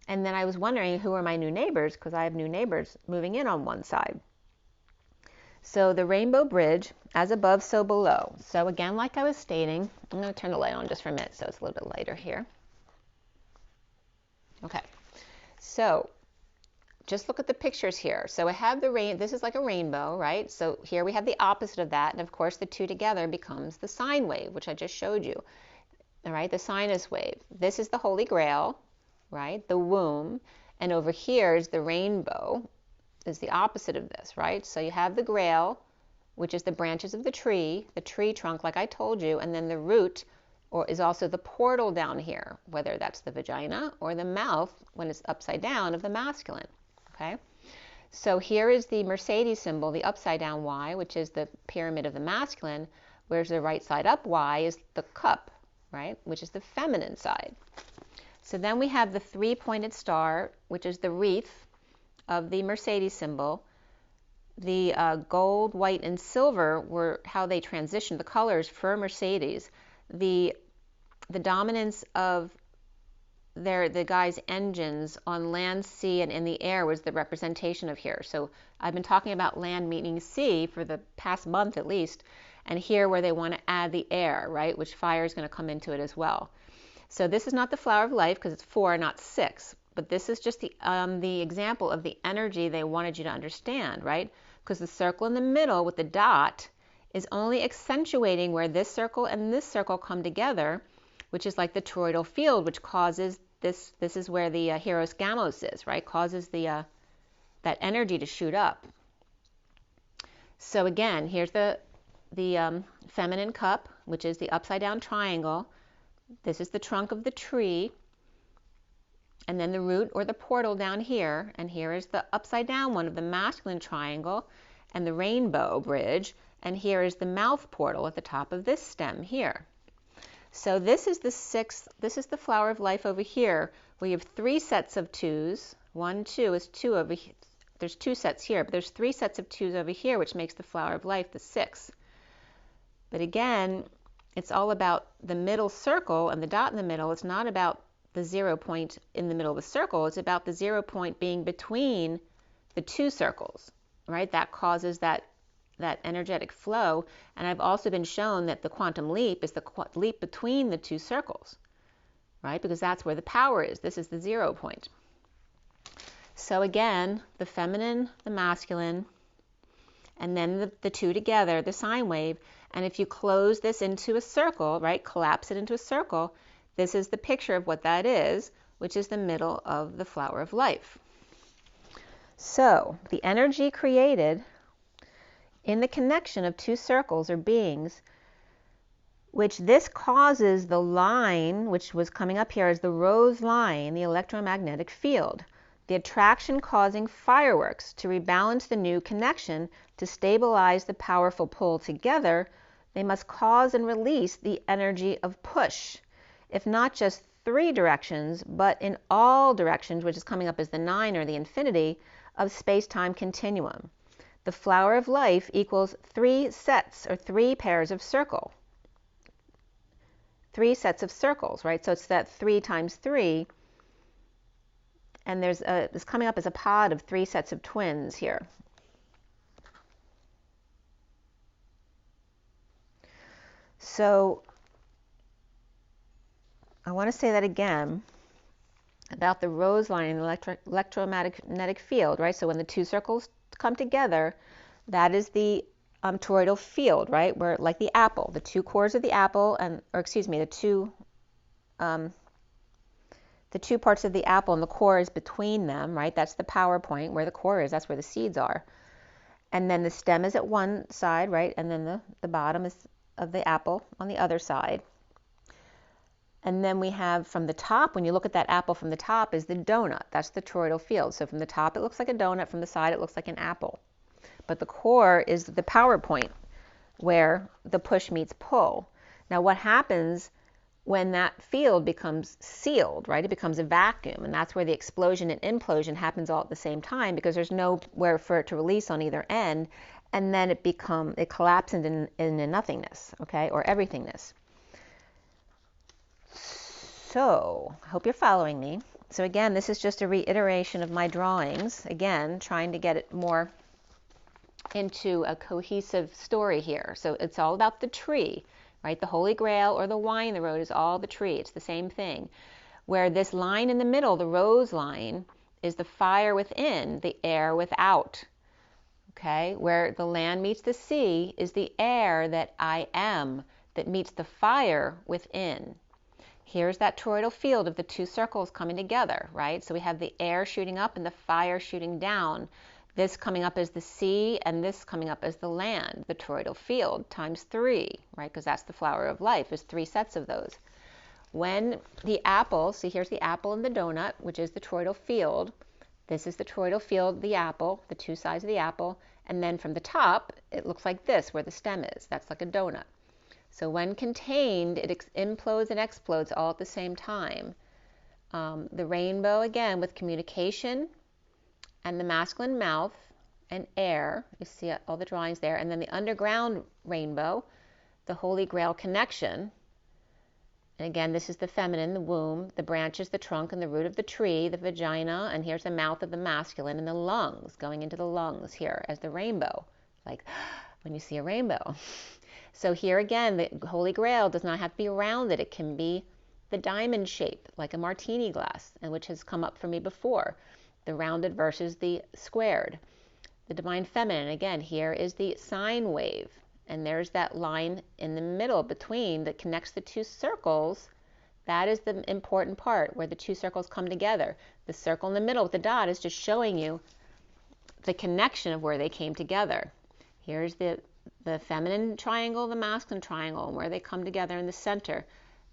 And then I was wondering who are my new neighbors, because I have new neighbors moving in on one side. So the rainbow bridge, as above, so below. So again, like I was stating, I'm going to turn the light on just for a minute so it's a little bit lighter here. Okay, so just look at the pictures here. So I have this is like a rainbow, right? So here we have the opposite of that, and of course the two together becomes the sine wave, which I just showed you. All right, the sinus wave. This is the Holy Grail, right? The womb, and over here is the rainbow, is the opposite of this, right? So you have the Grail, which is the branches of the tree trunk, like I told you, and then the root, or is also the portal down here, whether that's the vagina or the mouth when it's upside down of the masculine. Okay, so here is the Mercedes symbol, the upside down Y, which is the pyramid of the masculine, whereas the right side up Y is the cup, right, which is the feminine side. So then we have the 3-pointed star, which is the wreath of the Mercedes symbol. The gold, white, and silver were how they transitioned the colors for Mercedes. The dominance of the guy's engines on land, sea, and in the air was the representation of here. So I've been talking about land meaning sea for the past month at least, and here where they want to add the air, right, which fire is going to come into it as well. So this is not the flower of life because it's 4, not 6, but this is just the example of the energy they wanted you to understand, right? Because the circle in the middle with the dot is only accentuating where this circle and this circle come together, which is like the toroidal field, which causes this is where the Hieros Gamos is, right? Causes the that energy to shoot up. So again, here's the feminine cup, which is the upside down triangle. This is the trunk of the tree, and then the root or the portal down here, and here is the upside down one of the masculine triangle and the rainbow bridge, and here is the mouth portal at the top of this stem here. So this is this is the flower of life over here, where you have 3 sets of 2s. 1, 2 is 2 over here. There's 2 sets here, but there's 3 sets of 2s over here, which makes the flower of life the 6. But again, it's all about the middle circle and the dot in the middle. It's not about the 0 point in the middle of the circle. It's about the 0 point being between the 2 circles, right? That causes that energetic flow. And I've also been shown that the quantum leap is the leap between the 2 circles, right? Because that's where the power is. This is the 0 point. So again, the feminine, the masculine, and then the 2 together, the sine wave. And if you close this into a circle, right, collapse it into a circle, this is the picture of what that is, which is the middle of the flower of life. So the energy created in the connection of 2 circles or beings which this causes the line, which was coming up here as the rose line, the electromagnetic field. The attraction causing fireworks to rebalance the new connection to stabilize the powerful pull together. They must cause and release the energy of push, if not just 3 directions, but in all directions, which is coming up as the 9 or the infinity of space-time continuum. The flower of life equals 3 sets or 3 pairs of circle. 3 sets of circles, right? So it's that 3 times 3. And it's coming up as a pod of 3 sets of twins here. So I want to say that again about the rose line in the electromagnetic field, right? So when the 2 circles come together, that is the toroidal field, right? Where, like the apple, the 2 cores of the apple, the 2 parts of the apple and the core is between them, right? That's the power point. Where the core is, that's where the seeds are. And then the stem is at one side, right? And then the bottom is of the apple on the other side. And then we have from the top, when you look at that apple from the top, is the donut. That's the toroidal field. So from the top, it looks like a donut. From the side, it looks like an apple. But the core is the power point where the push meets pull. Now, what happens when that field becomes sealed, right? It becomes a vacuum, and that's where the explosion and implosion happens all at the same time, because there's nowhere for it to release on either end, and then it collapses into nothingness, okay, or everythingness. So, I hope you're following me. So again, this is just a reiteration of my drawings, again, trying to get it more into a cohesive story here. So it's all about the tree, right? The Holy Grail or the wine in the road is all the tree. It's the same thing. Where this line in the middle, the rose line, is the fire within, the air without. Okay? Where the land meets the sea is the air that I am, that meets the fire within. Here's that toroidal field of the 2 circles coming together, right? So we have the air shooting up and the fire shooting down. This coming up as the sea and this coming up as the land, the toroidal field, times 3, right? Because that's the flower of life, is 3 sets of those. When the apple, see here's the apple and the donut, which is the toroidal field. This is the toroidal field, the apple, the 2 sides of the apple. And then from the top, it looks like this, where the stem is. That's like a donut. So when contained, it implodes and explodes all at the same time. The rainbow, again, with communication, and the masculine mouth and air, you see all the drawings there, and then the underground rainbow, the Holy Grail connection. And again, this is the feminine, the womb, the branches, the trunk, and the root of the tree, the vagina, and here's the mouth of the masculine, and the lungs, going into the lungs here as the rainbow, like when you see a rainbow. So here again, the Holy Grail does not have to be rounded. It can be the diamond shape, like a martini glass, and which has come up for me before. The rounded versus the squared. The divine feminine, again, here is the sine wave. And there's that line in the middle between that connects the 2 circles. That is the important part, where the 2 circles come together. The circle in the middle with the dot is just showing you the connection of where they came together. Here's the feminine triangle, the masculine triangle, and where they come together in the center.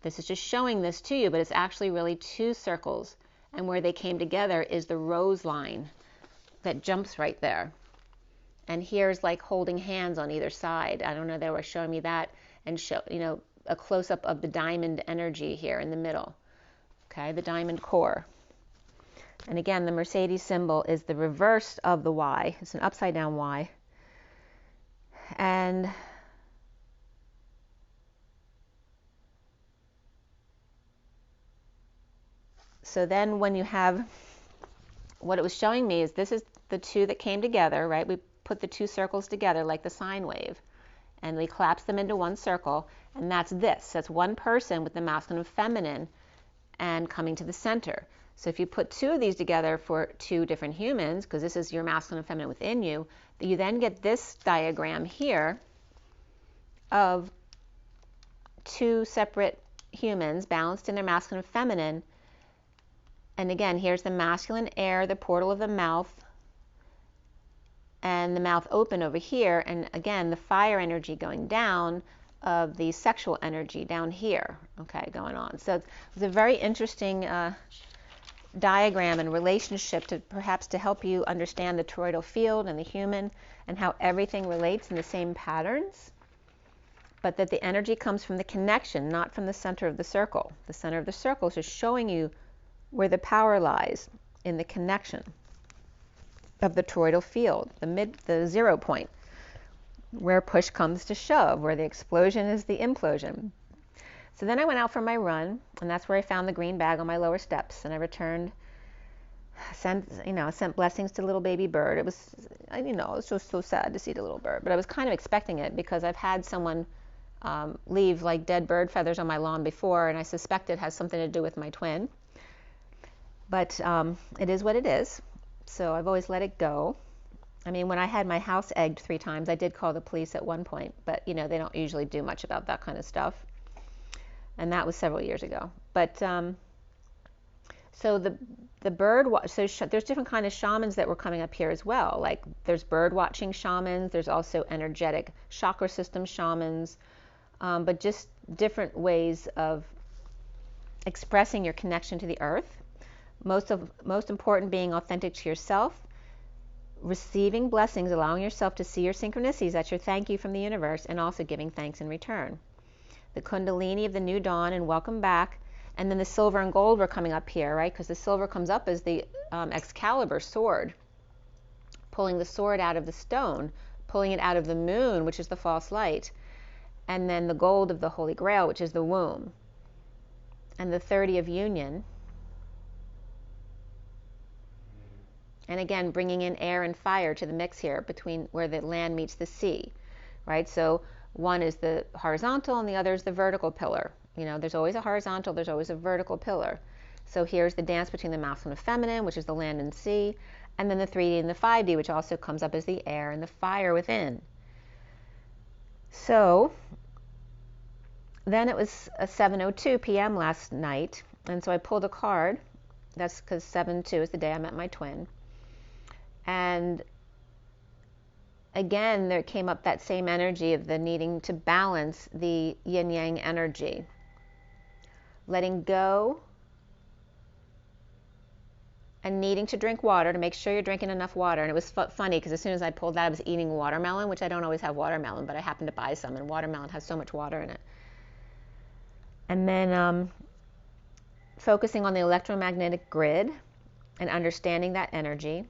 This is just showing this to you, but it's actually really 2 circles. And where they came together is the rose line that jumps right there. And here's like holding hands on either side. I don't know, they were showing me that, and show, a close-up of the diamond energy here in the middle. Okay, the diamond core. And again, the Mercedes symbol is the reverse of the Y. It's an upside down Y. And so then when you have, what it was showing me is this is the 2 that came together, right? We put the 2 circles together like the sine wave, and we collapse them into one circle, and that's this. That's one person with the masculine and feminine and coming to the center. So if you put 2 of these together for 2 different humans, because this is your masculine and feminine within you, you then get this diagram here of 2 separate humans balanced in their masculine and feminine. And again, here's the masculine air, the portal of the mouth, and the mouth open over here. And again, the fire energy going down, of the sexual energy down here, okay, going on. So it's a very interesting diagram and relationship to perhaps to help you understand the toroidal field and the human and how everything relates in the same patterns, but that the energy comes from the connection, not from the center of the circle. The center of the circle is just showing you where the power lies in the connection of the toroidal field, the 0 point, where push comes to shove, where the explosion is the implosion. So then I went out for my run, and that's where I found the green bag on my lower steps, and I returned, sent blessings to the little baby bird. It was, it was just so sad to see the little bird, but I was kind of expecting it because I've had someone leave like dead bird feathers on my lawn before, and I suspect it has something to do with my twin. But it is what it is, so I've always let it go. I mean, when I had my house egged 3 times, I did call the police at one point, but they don't usually do much about that kind of stuff. And that was several years ago. But so the bird there's different kind of shamans that were coming up here as well. Like there's bird watching shamans, there's also energetic chakra system shamans, but just different ways of expressing your connection to the earth. Most important, being authentic to yourself, receiving blessings, allowing yourself to see your synchronicities, that's your thank you from the universe, and also giving thanks in return. The Kundalini of the new dawn and welcome back. And then the silver and gold were coming up here, right? Because the silver comes up as the Excalibur sword, pulling the sword out of the stone, pulling it out of the moon, which is the false light. And then the gold of the Holy Grail, which is the womb. And the 30 of union. And again, bringing in air and fire to the mix here between where the land meets the sea, right? So one is the horizontal and the other is the vertical pillar. There's always a horizontal, there's always a vertical pillar. So here's the dance between the masculine and feminine, which is the land and sea, and then the 3D and the 5D, which also comes up as the air and the fire within. So then it was 7:02 p.m. last night, and so I pulled a card. That's because 7/2 is the day I met my twin. And again, there came up that same energy of the needing to balance the yin-yang energy. Letting go and needing to drink water, to make sure you're drinking enough water. And it was funny because as soon as I pulled that, I was eating watermelon, which I don't always have watermelon, but I happened to buy some, and watermelon has so much water in it. And then focusing on the electromagnetic grid and understanding that energy,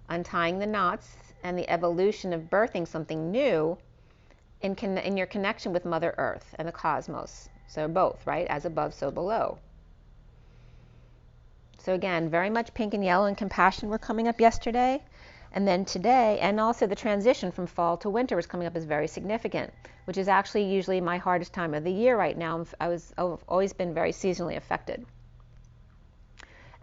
untying the knots, and the evolution of birthing something new in your connection with Mother Earth and the cosmos. So both, right? As above, so below. So again, very much pink and yellow and compassion were coming up yesterday. And then today, and also the transition from fall to winter was coming up as very significant, which is actually usually my hardest time of the year right now. I've always been very seasonally affected.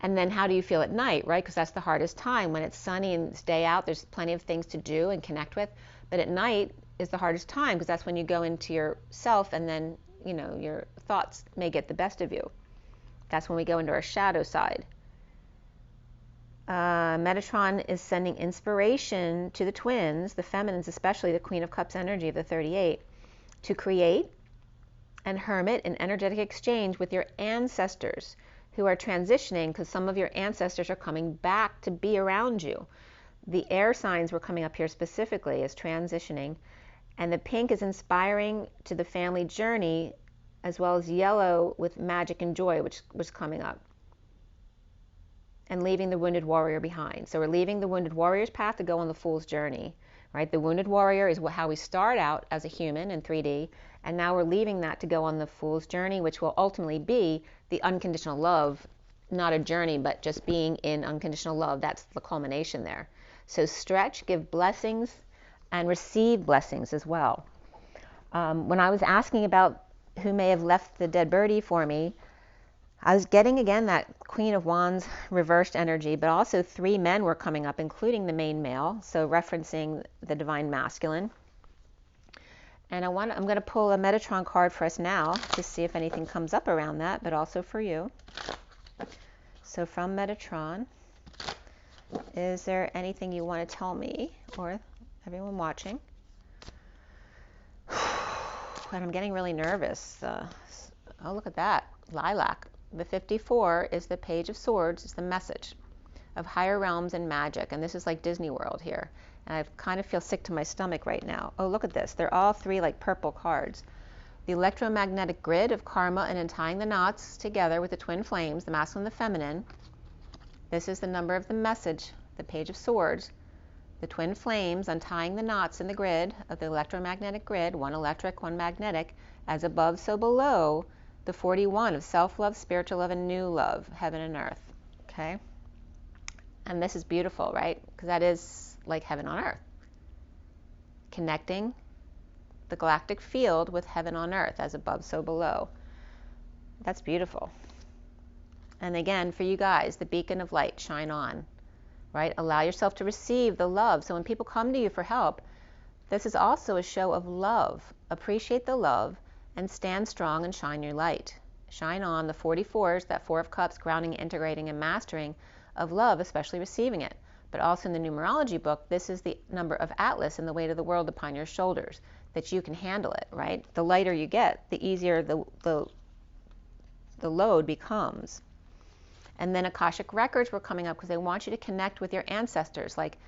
And then how do you feel at night, right? Because that's the hardest time. When it's sunny and it's day out, there's plenty of things to do and connect with. But at night is the hardest time because that's when you go into yourself, and then, your thoughts may get the best of you. That's when we go into our shadow side. Metatron is sending inspiration to the twins, the feminines, especially the Queen of Cups energy of the 38, to create and hermit an energetic exchange with your ancestors who are transitioning, because some of your ancestors are coming back to be around you. The air signs were coming up here specifically as transitioning, and the pink is inspiring to the family journey, as well as yellow with magic and joy, which was coming up, and leaving the wounded warrior behind. So we're leaving the wounded warrior's path to go on the fool's journey, right? The wounded warrior is how we start out as a human in 3D, and now we're leaving that to go on the fool's journey, which will ultimately be the unconditional love, not a journey, but just being in unconditional love. That's the culmination there. So stretch, give blessings, and receive blessings as well. When I was asking about who may have left the dead birdie for me, I was getting again that Queen of Wands reversed energy, but also 3 men were coming up, including the main male, so referencing the divine masculine. And I'm going to pull a Metatron card for us now to see if anything comes up around that, but also for you. So from Metatron, is there anything you want to tell me or everyone watching and I'm getting really nervous. Oh, look at that. Lilac. The 54 is the Page of Swords. It's the message of higher realms and magic. And this is like Disney World here. And I kind of feel sick to my stomach right now. Oh, look at this. They're all three like purple cards. The electromagnetic grid of karma and untying the knots together with the twin flames, the masculine and the feminine. This is the number of the message, the Page of Swords. The twin flames untying the knots in the grid of the electromagnetic grid, one electric, one magnetic, as above, so below, the 41 of self-love, spiritual love, and new love, heaven and earth. Okay? And this is beautiful, right? Because that is like heaven on earth. Connecting the galactic field with heaven on earth, as above, so below. That's beautiful. And again, for you guys, the beacon of light, shine on. Right? Allow yourself to receive the love. So when people come to you for help, this is also a show of love. Appreciate the love and stand strong and shine your light. Shine on the 44s, that 4 of Cups, grounding, integrating, and mastering of love, especially receiving it. But also in the numerology book, this is the number of Atlas and the weight of the world upon your shoulders, that you can handle it, right? The lighter you get, the easier the load becomes. And then Akashic records were coming up because they want you to connect with your ancestors. Like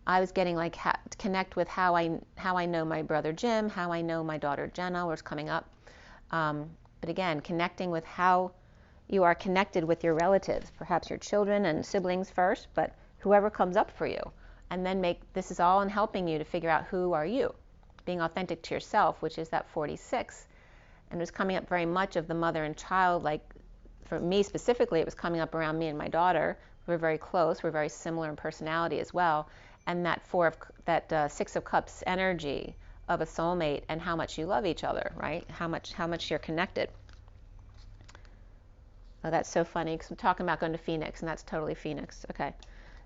I was getting like connect with how I know my brother Jim, how I know my daughter Jenna was coming up. But again, connecting with how you are connected with your relatives, perhaps your children and siblings first, but whoever comes up for you. And then this is all in helping you to figure out who are you, being authentic to yourself, which is that 46. And it was coming up very much of the mother and child, like for me specifically, it was coming up around me and my daughter. We're very close. We're very similar in personality as well. And that 6 of Cups energy of a soulmate and how much you love each other, right? How much you're connected. Oh, that's so funny because I'm talking about going to Phoenix, and that's totally Phoenix. Okay.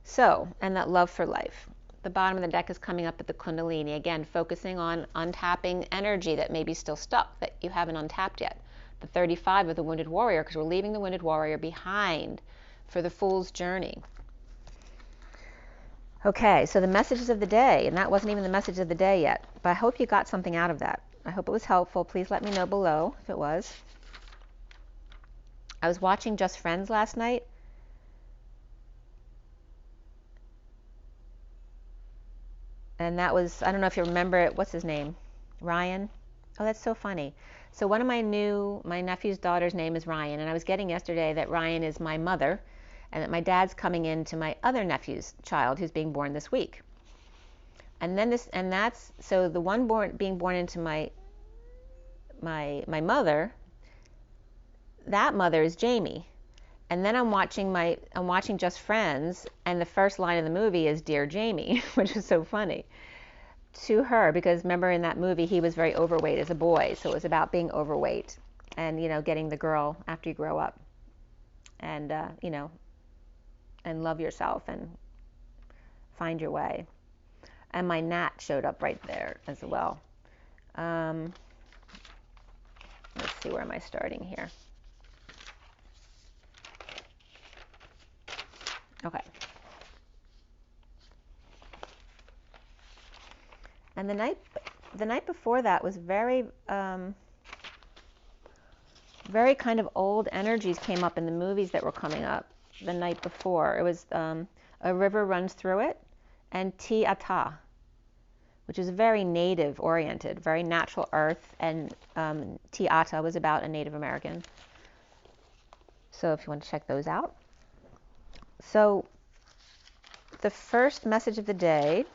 So, and that love for life. The bottom of the deck is coming up at the Kundalini. Again, focusing on untapping energy that may be still stuck, that you haven't untapped yet. The 35 of the Wounded Warrior, because we're leaving the Wounded Warrior behind for the Fool's Journey. Okay, so the messages of the day, and that wasn't even the message of the day yet, but I hope you got something out of that. I hope it was helpful. Please let me know below if it was. I was watching Just Friends last night. And that was, I don't know if you remember it, what's his name? Ryan? Oh, that's so funny. So one of my nephew's daughter's name is Ryan, and I was getting yesterday that Ryan is my mother, and that my dad's coming into my other nephew's child who's being born this week. And then so the one being born into my mother, that mother is Jamie. And then I'm watching Just Friends, and the first line of the movie is "Dear Jamie," which is so funny to her, because remember in that movie he was very overweight as a boy, so it was about being overweight and getting the girl after you grow up, and and love yourself and find your way. And my gnat showed up right there as well. Let's see, where am I starting here? Okay. And the night before that was very kind of old energies came up in the movies that were coming up the night before. It was A River Runs Through It and Ti Ata, which is very native oriented, very natural earth, and Ti Ata was about a Native American. So if you want to check those out. So the first message of the day,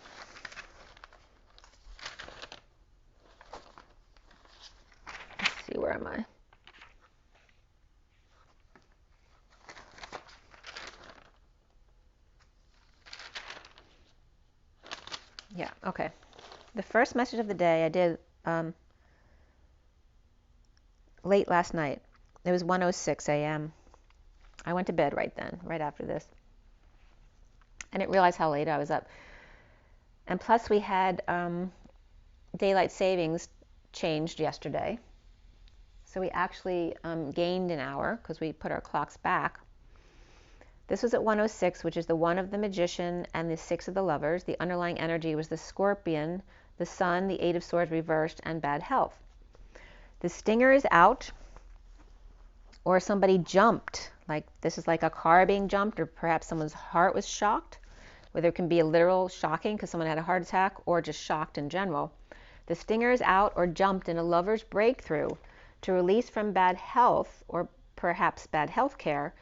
let's see, where am I? Yeah, okay. The first message of the day I did late last night. It was 1:06 a.m. I went to bed right then, right after this. I didn't realize how late I was up. And plus we had daylight savings changed yesterday. So we actually gained an hour because we put our clocks back. This was at 1:06, which is the 1 of the Magician and the 6 of the Lovers. The underlying energy was the Scorpion, the Sun, the 8 of Swords reversed, and bad health. The stinger is out, or somebody jumped, like this is like a car being jumped, or perhaps someone's heart was shocked, whether it can be a literal shocking because someone had a heart attack or just shocked in general. The stinger is out or jumped in a lover's breakthrough to release from bad health or perhaps bad health care,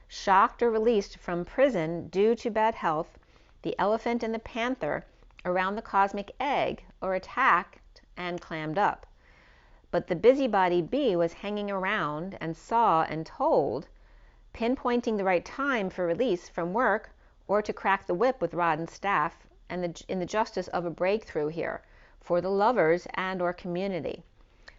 shocked or released from prison due to bad health, the elephant and the panther around the cosmic egg, or attacked and clammed up. But the busybody bee was hanging around and saw and told, pinpointing the right time for release from work or to crack the whip with rod and staff, and in the justice of a breakthrough here for the lovers and or community.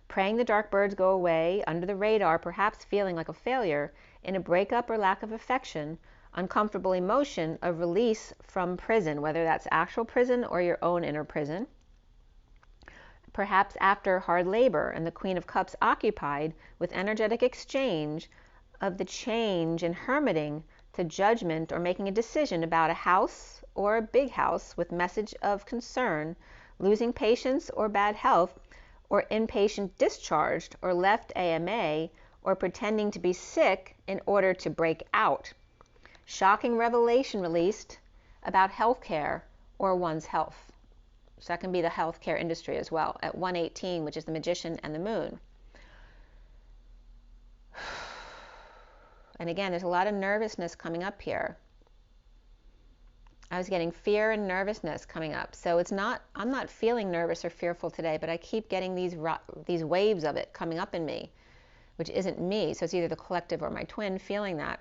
Praying the dark birds go away under the radar, perhaps feeling like a failure in a breakup or lack of affection, uncomfortable emotion of release from prison, whether that's actual prison or your own inner prison. Perhaps after hard labor and the Queen of Cups occupied with energetic exchange of the change in hermiting to judgment or making a decision about a house or a big house with message of concern, losing patience or bad health, or inpatient discharged or left AMA, or pretending to be sick in order to break out. Shocking revelation released about healthcare or one's health. So that can be the healthcare industry as well, at 118, which is the Magician and the Moon. And again, there's a lot of nervousness coming up here. I was getting fear and nervousness coming up. So I'm not feeling nervous or fearful today, but I keep getting these waves of it coming up in me, which isn't me. So it's either the collective or my twin feeling that.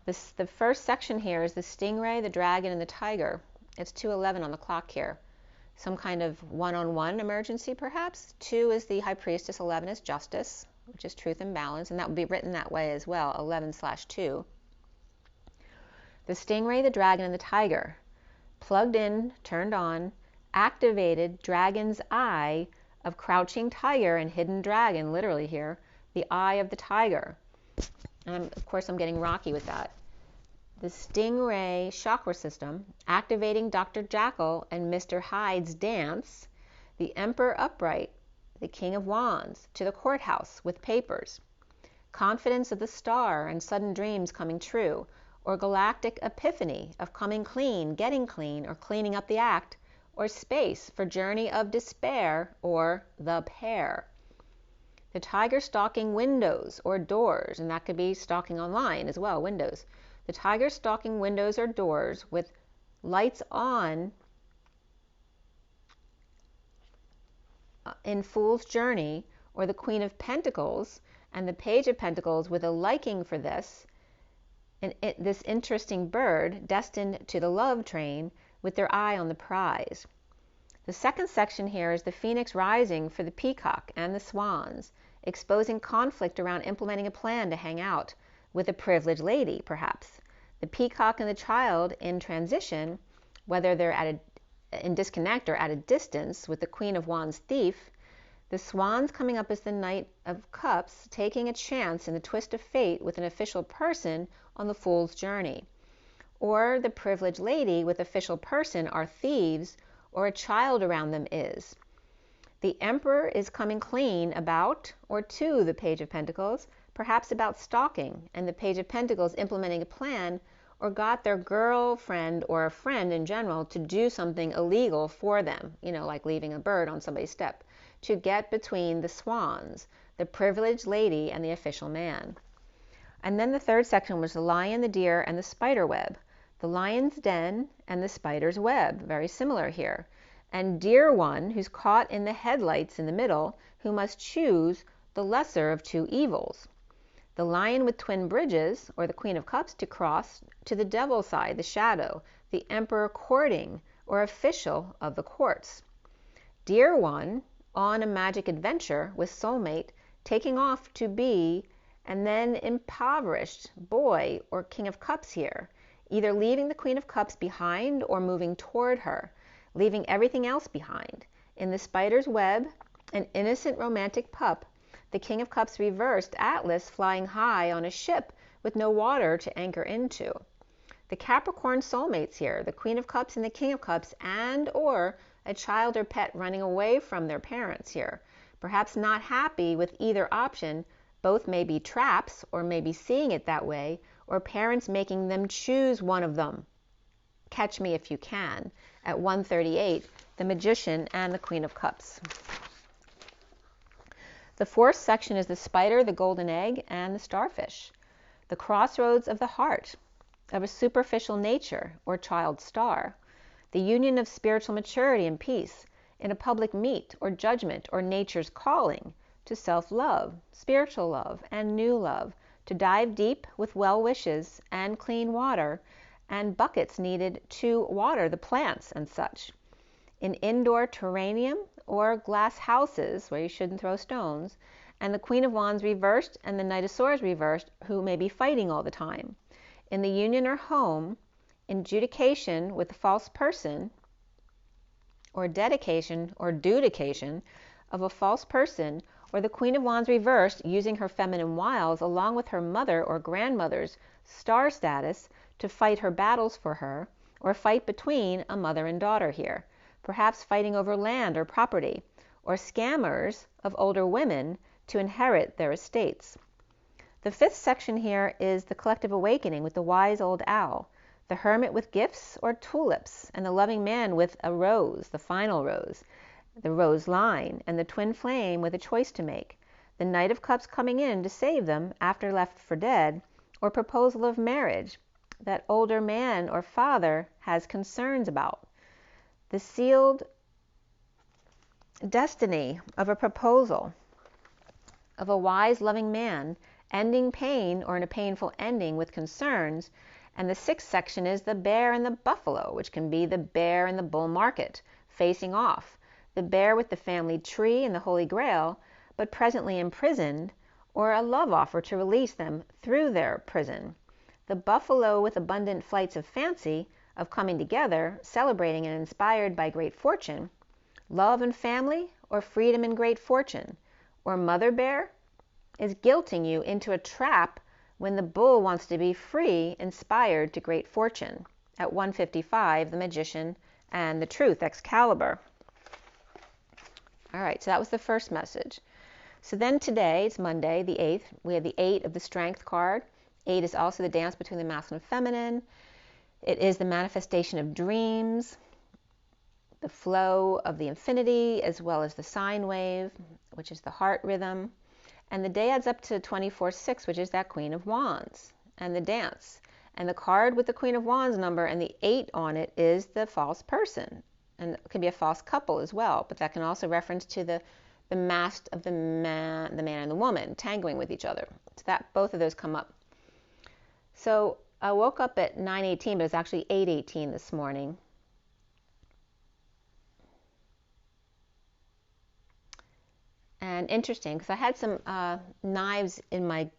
The first section here is the stingray, the dragon, and the tiger. It's 2:11 on the clock here. Some kind of one-on-one emergency, perhaps. 2 is the high priestess, 11 is justice, which is truth and balance, and that would be written that way as well, 11/2. The stingray, the dragon, and the tiger. Plugged in, turned on, activated dragon's eye of crouching tiger and hidden dragon, literally here, the eye of the tiger. And of course, I'm getting rocky with that. The stingray chakra system, activating Dr. Jekyll and Mr. Hyde's dance, the Emperor upright, the King of Wands, to the courthouse with papers. Confidence of the star and sudden dreams coming true, or galactic epiphany of coming clean, getting clean, or cleaning up the act, or space for journey of despair, or the pair. The tiger stalking windows or doors, and that could be stalking online as well, windows. The tiger stalking windows or doors with lights on in Fool's Journey, or the Queen of Pentacles and the Page of Pentacles with a liking for this, and this interesting bird destined to the love train with their eye on the prize. The second section here is the Phoenix rising for the peacock and the swans, exposing conflict around implementing a plan to hang out with a privileged lady, perhaps. The peacock and the child in transition, whether they're in disconnect or at a distance with the Queen of Wands thief. The swans coming up as the Knight of Cups, taking a chance in the twist of fate with an official person on the Fool's Journey. Or the privileged lady with official person are thieves, or a child around them is. The Emperor is coming clean about or to the Page of Pentacles, perhaps about stalking, and the Page of Pentacles implementing a plan, or got their girlfriend or a friend in general to do something illegal for them, like leaving a bird on somebody's step, to get between the swans, the privileged lady and the official man. And then the third section was the lion, the deer, and the spider web. The lion's den and the spider's web, very similar here. And dear one, who's caught in the headlights in the middle, who must choose the lesser of two evils. The lion with twin bridges, or the Queen of Cups, to cross to the devil side, the shadow, the emperor courting, or official of the courts. Dear one, on a magic adventure with soulmate, taking off to be, and then impoverished boy, or King of Cups here, either leaving the Queen of Cups behind or moving toward her, leaving everything else behind. In the spider's web, an innocent romantic pup, the King of Cups reversed, Atlas flying high on a ship with no water to anchor into. The Capricorn soulmates here, the Queen of Cups and the King of Cups, and or a child or pet running away from their parents here, Perhaps not happy with either option. Both may be traps, or may be seeing it that way, or parents making them choose one of them. Catch me if you can. At 138, the Magician and the Queen of Cups. The fourth section is the spider, the golden egg, and the starfish. The crossroads of the heart, of a superficial nature or child star. The union of spiritual maturity and peace in a public meet or judgment or nature's calling to self-love, spiritual love, and new love, to dive deep with well wishes and clean water and buckets needed to water the plants and such. In indoor terrarium or glass houses where you shouldn't throw stones, and the Queen of Wands reversed and the Knight of Swords reversed, who may be fighting all the time. In the union or home, in judication with the false person, or dedication or dudication of a false person, or the Queen of Wands reversed using her feminine wiles along with her mother or grandmother's star status to fight her battles for her, or fight between a mother and daughter here, perhaps fighting over land or property, or scammers of older women to inherit their estates. The fifth section here is the collective awakening with the wise old owl, the hermit with gifts or tulips, and the loving man with a rose, the final rose, the rose line, and the twin flame with a choice to make. The Knight of Cups coming in to save them after left for dead, or proposal of marriage that older man or father has concerns about. The sealed destiny of a proposal of a wise, loving man, ending pain or in a painful ending with concerns. And the sixth section is the bear and the buffalo, which can be the bear and the bull market, facing off. The bear with the family tree and the Holy Grail, but presently imprisoned, or a love offer to release them through their prison. The buffalo with abundant flights of fancy, of coming together, celebrating and inspired by great fortune. Love and family, or freedom and great fortune. Or mother bear is guilting you into a trap when the bull wants to be free, inspired to great fortune. At 155, the Magician and the Truth, Excalibur. All right, so that was the first message. So then today, it's Monday, the 8th, we have the 8 of the Strength card. 8 is also the dance between the masculine and feminine. It is the manifestation of dreams, the flow of the infinity, as well as the sine wave, which is the heart rhythm. And the day adds up to 24/6, which is that Queen of Wands, and the dance. And the card with the Queen of Wands number and the 8 on it is the false person. And it could be a false couple as well, but that can also reference to the mask of the man and the woman tangoing with each other. So that both of those come up. So I woke up at 9:18, but it's actually 8:18 this morning. And interesting, because I had some knives in my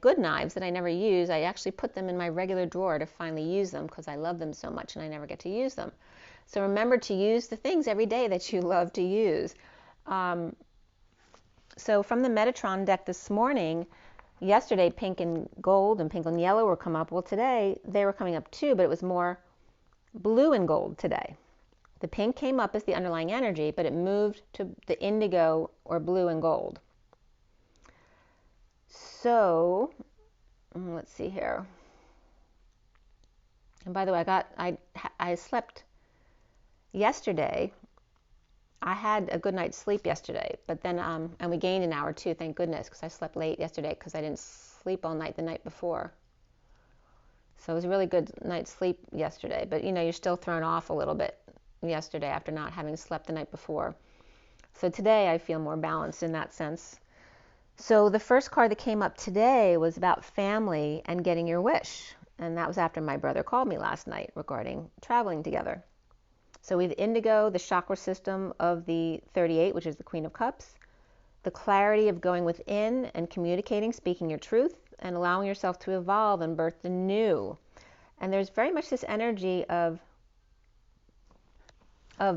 good knives that I never use. I actually put them in my regular drawer to finally use them because I love them so much and I never get to use them. So remember to use the things every day that you love to use. So from the Metatron deck this morning, yesterday pink and gold and pink and yellow were come up. Well, today they were coming up too, but it was more blue and gold today. The pink came up as the underlying energy, but it moved to the indigo or blue and gold. So, let's see here. And by the way, I slept yesterday. I had a good night's sleep yesterday, but then, and we gained an hour too, thank goodness, because I slept late yesterday because I didn't sleep all night the night before. So it was a really good night's sleep yesterday, but you know, you're still thrown off a little bit yesterday after not having slept the night before. So today I feel more balanced in that sense. So the first card that came up today was about family and getting your wish. And that was after my brother called me last night regarding traveling together. So we have indigo, the chakra system of the 38, which is the Queen of Cups. The clarity of going within and communicating, speaking your truth, and allowing yourself to evolve and birth the new. And there's very much this energy of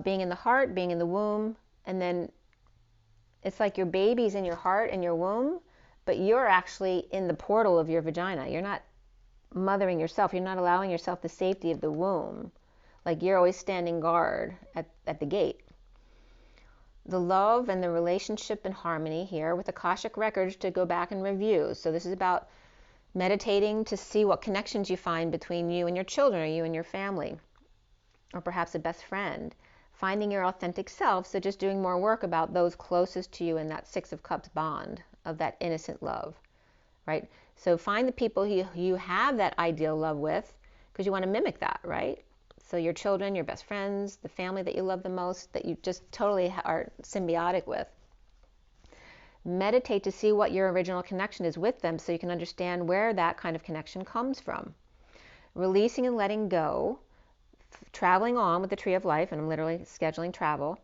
being in the heart, being in the womb, and then it's like your baby's in your heart and your womb, but you're actually in the portal of your vagina. You're not mothering yourself. You're not allowing yourself the safety of the womb. Like you're always standing guard at the gate. the love and the relationship and harmony here with Akashic records to go back and review. So this is about meditating to see what connections you find between you and your children, or you and your family, or perhaps a best friend. Finding your authentic self, so just doing more work about those closest to you in that Six of Cups bond of that innocent love, right? So find the people you have that ideal love with, because you want to mimic that, right? So your children, your best friends, the family that you love the most, that you just totally are symbiotic with. Meditate to see what your original connection is with them, so you can understand where that kind of connection comes from. Releasing and letting go, traveling on with the Tree of Life, and I'm literally scheduling travel.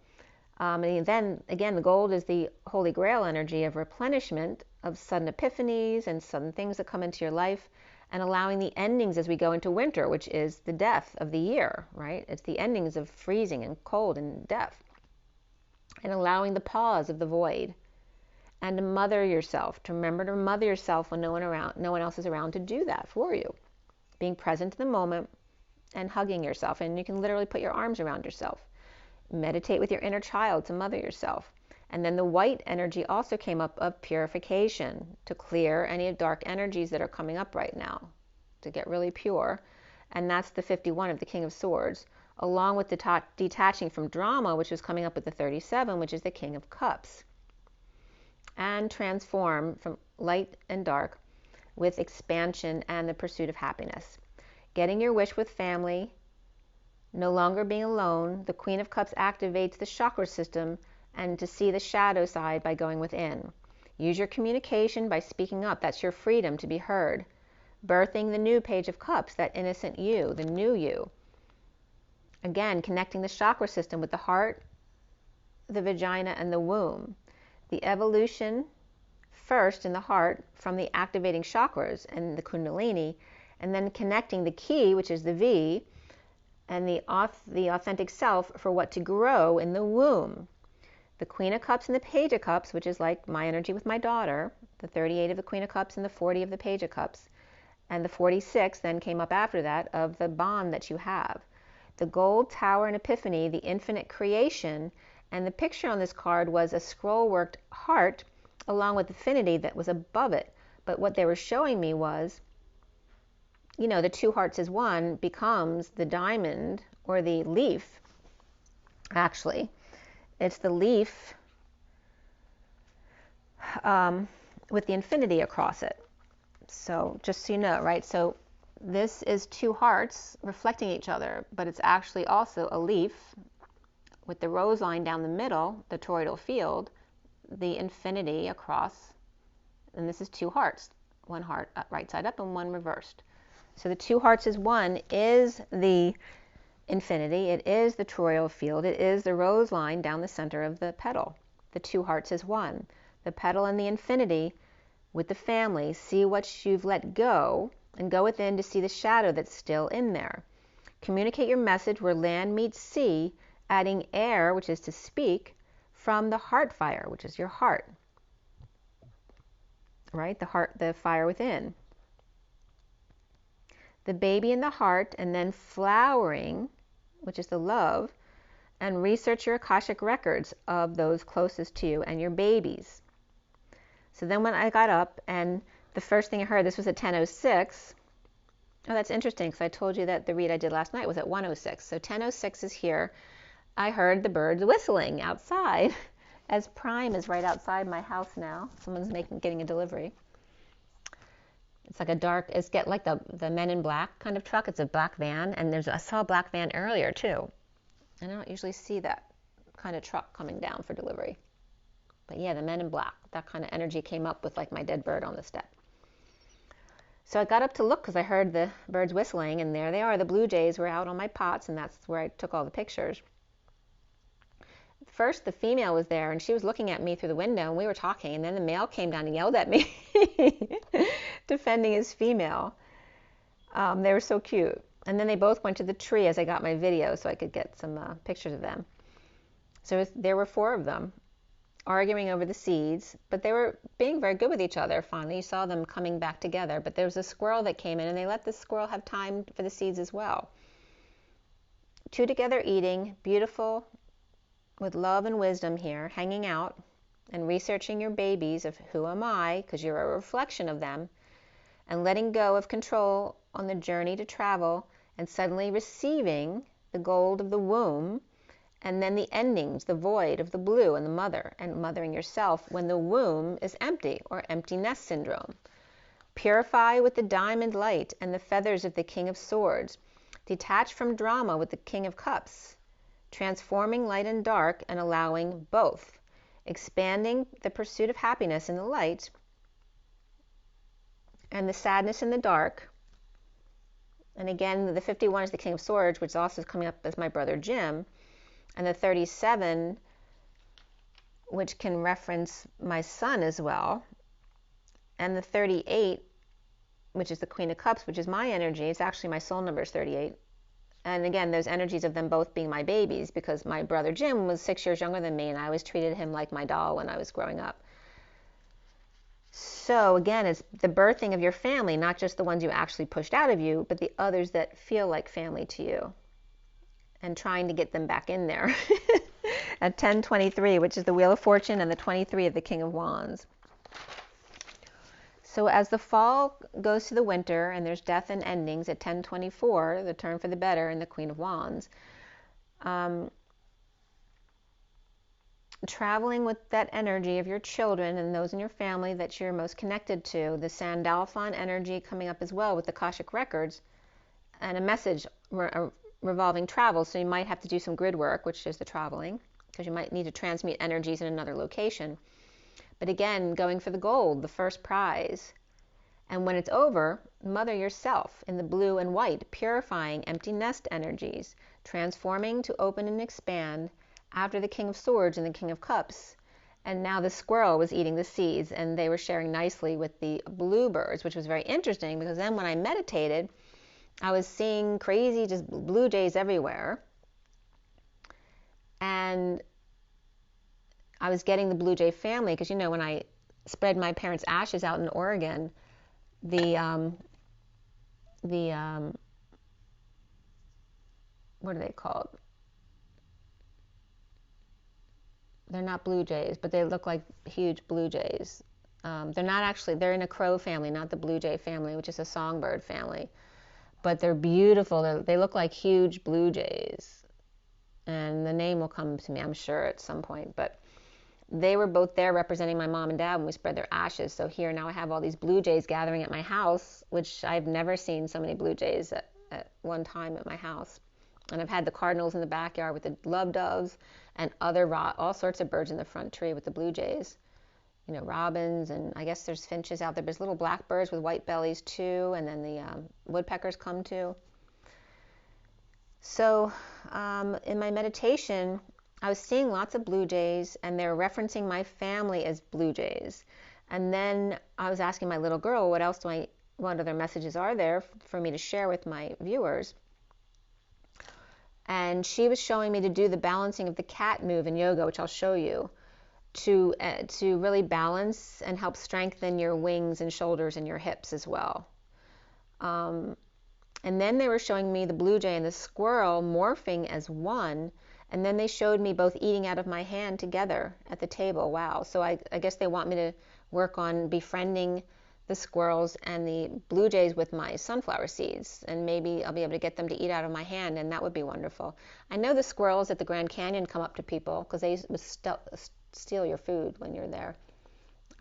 And then, again, the gold is the Holy Grail energy of replenishment, of sudden epiphanies and sudden things that come into your life, and allowing the endings as we go into winter, which is the death of the year, right? It's the endings of freezing and cold and death. And allowing the pause of the void. And to mother yourself, to remember to mother yourself when no one else is around to do that for you. Being present in the moment and hugging yourself. And you can literally put your arms around yourself. Meditate with your inner child to mother yourself. And then the white energy also came up of purification, to clear any dark energies that are coming up right now, to get really pure. And that's the 51 of the King of Swords, along with the detaching from drama, which is coming up with the 37, which is the King of Cups. And transform from light and dark with expansion and the pursuit of happiness. Getting your wish with family, no longer being alone. The Queen of Cups activates the chakra system, and to see the shadow side by going within. Use your communication by speaking up. That's your freedom to be heard. Birthing the new Page of Cups, that innocent you, the new you. Again, connecting the chakra system with the heart, the vagina, and the womb. The evolution first in the heart from the activating chakras and the Kundalini, and then connecting the key, which is the V, and the authentic self for what to grow in the womb. The Queen of Cups and the Page of Cups, which is like my energy with my daughter, the 38 of the Queen of Cups and the 40 of the Page of Cups, and the 46 then came up after that of the bond that you have. The Gold Tower and Epiphany, the infinite creation, and the picture on this card was a scroll-worked heart along with infinity that was above it. But what they were showing me was, you know, the two hearts as one becomes the diamond or the leaf. Actually, it's the leaf with the infinity across it. So just so you know, right? So this is two hearts reflecting each other, but it's actually also a leaf with the rose line down the middle, the toroidal field, the infinity across, and this is two hearts. One heart right side up and one reversed. So the two hearts as one is the infinity, it is the toroidal field, it is the rose line down the center of the petal. The two hearts as one. The petal and the infinity with the family, see what you've let go and go within to see the shadow that's still in there. Communicate your message where land meets sea, adding air, which is to speak, from the heart fire, which is your heart. Right? The heart, the fire within. The baby in the heart, and then flowering, which is the love, and research your Akashic records of those closest to you and your babies. So then when I got up, and the first thing I heard, this was at 10:06. Oh, that's interesting, because I told you that the read I did last night was at 1:06. So 10:06 is here. I heard the birds whistling outside, as Prime is right outside my house now. Someone's getting a delivery. It's like a dark, it's like the Men in Black kind of truck. It's a black van, and I saw a black van earlier too. And I don't usually see that kind of truck coming down for delivery. But yeah, the Men in Black, that kind of energy came up with like my dead bird on the step. So I got up to look because I heard the birds whistling, and there they are. The blue jays were out on my pots, and that's where I took all the pictures. First, the female was there, and she was looking at me through the window, and we were talking, and then the male came down and yelled at me, defending his female. They were so cute. And then they both went to the tree as I got my video so I could get some pictures of them. So there were 4 of them arguing over the seeds, but they were being very good with each other. Finally, you saw them coming back together, but there was a squirrel that came in, and they let the squirrel have time for the seeds as well. 2 together eating, beautiful, with love and wisdom here, hanging out and researching your babies of who am I, because you're a reflection of them, and letting go of control on the journey to travel and suddenly receiving the gold of the womb, and then the endings, the void of the blue and the mother, and mothering yourself when the womb is empty, or empty nest syndrome. Purify with the diamond light and the feathers of the King of Swords. Detach from drama with the King of Cups. Transforming light and dark and allowing both. Expanding the pursuit of happiness in the light and the sadness in the dark. And again, the 51 is the King of Swords, which also is coming up as my brother Jim. And the 37, which can reference my son as well. And the 38, which is the Queen of Cups, which is my energy. It's actually my soul number is 38. And again, those energies of them both being my babies, because my brother Jim was 6 years younger than me, and I always treated him like my doll when I was growing up. So again, it's the birthing of your family, not just the ones you actually pushed out of you, but the others that feel like family to you, and trying to get them back in there. At 1023, which is the Wheel of Fortune, and the 23 of the King of Wands. So as the fall goes to the winter, and there's death and endings at 1024, the turn for the better, and the Queen of Wands, traveling with that energy of your children and those in your family that you're most connected to, the Sandalphon energy coming up as well with the Akashic Records, and a message revolving travel. So you might have to do some grid work, which is the traveling, because you might need to transmute energies in another location. But again, going for the gold, the first prize. And when it's over, mother yourself in the blue and white, purifying empty nest energies, transforming to open and expand after the King of Swords and the King of Cups. And now the squirrel was eating the seeds, and they were sharing nicely with the bluebirds, which was very interesting, because then when I meditated, I was seeing crazy just blue jays everywhere. And I was getting the blue jay family, because when I spread my parents' ashes out in Oregon, what are they called? They're not blue jays, but they look like huge blue jays. They're not actually, they're in a crow family, not the blue jay family, which is a songbird family. But they're beautiful. They look like huge blue jays. And the name will come to me, I'm sure, at some point. But they were both there representing my mom and dad when we spread their ashes. So here now I have all these blue jays gathering at my house, which I've never seen so many blue jays at one time at my house. And I've had the cardinals in the backyard with the love doves, and all sorts of birds in the front tree with the blue jays. Robins, and I guess there's finches out there. There's little blackbirds with white bellies too, and then the woodpeckers come too. So in my meditation, I was seeing lots of blue jays, and they're referencing my family as blue jays. And then I was asking my little girl, what other messages are there for me to share with my viewers? And she was showing me to do the balancing of the cat move in yoga, which I'll show you, to really balance and help strengthen your wings and shoulders and your hips as well. And then they were showing me the blue jay and the squirrel morphing as one. And then they showed me both eating out of my hand together at the table. Wow. So I guess they want me to work on befriending the squirrels and the blue jays with my sunflower seeds. And maybe I'll be able to get them to eat out of my hand, and that would be wonderful. I know the squirrels at the Grand Canyon come up to people because they steal your food when you're there.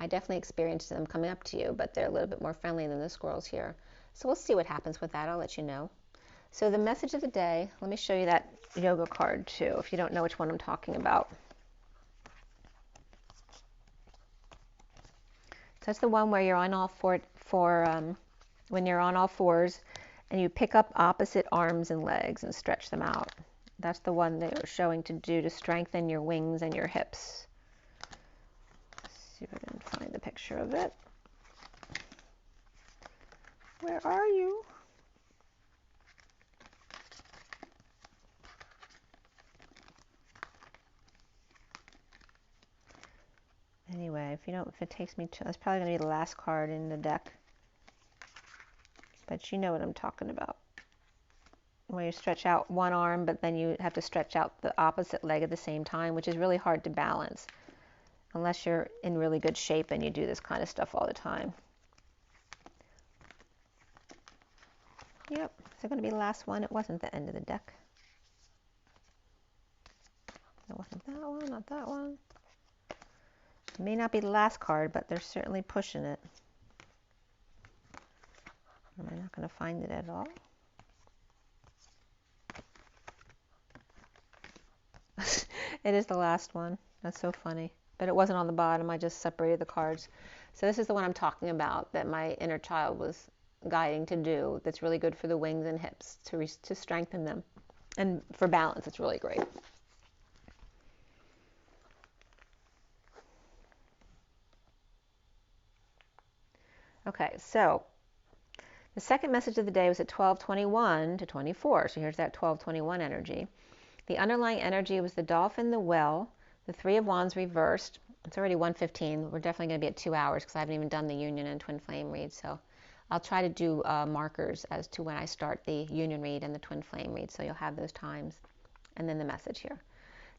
I definitely experienced them coming up to you, but they're a little bit more friendly than the squirrels here. So we'll see what happens with that. I'll let you know. So the message of the day, let me show you that yoga card too, if you don't know which one I'm talking about. So that's the one where you're on all when you're on all fours, and you pick up opposite arms and legs and stretch them out. That's the one they were showing to do to strengthen your wings and your hips. Let's see if I can find the picture of it. Where are you? Anyway, if it takes me to, that's probably going to be the last card in the deck. But you know what I'm talking about. where you stretch out one arm, but then you have to stretch out the opposite leg at the same time, which is really hard to balance unless you're in really good shape and you do this kind of stuff all the time. Yep, is it going to be the last one? It wasn't the end of the deck. It wasn't that one, not that one. It may not be the last card, but they're certainly pushing it. Am I not going to find it at all? It is the last one. That's so funny. But it wasn't on the bottom. I just separated the cards. So this is the one I'm talking about that my inner child was guiding to do. That's really good for the wings and hips to strengthen them. And for balance, it's really great. Okay, so the second message of the day was at 12:21 to 24. So here's that 12:21 energy. The underlying energy was the dolphin, the well, the Three of Wands reversed. It's already 1:15. We're definitely going to be at 2 hours because I haven't even done the union and twin flame read. So I'll try to do markers as to when I start the union read and the twin flame read. So you'll have those times. And then the message here.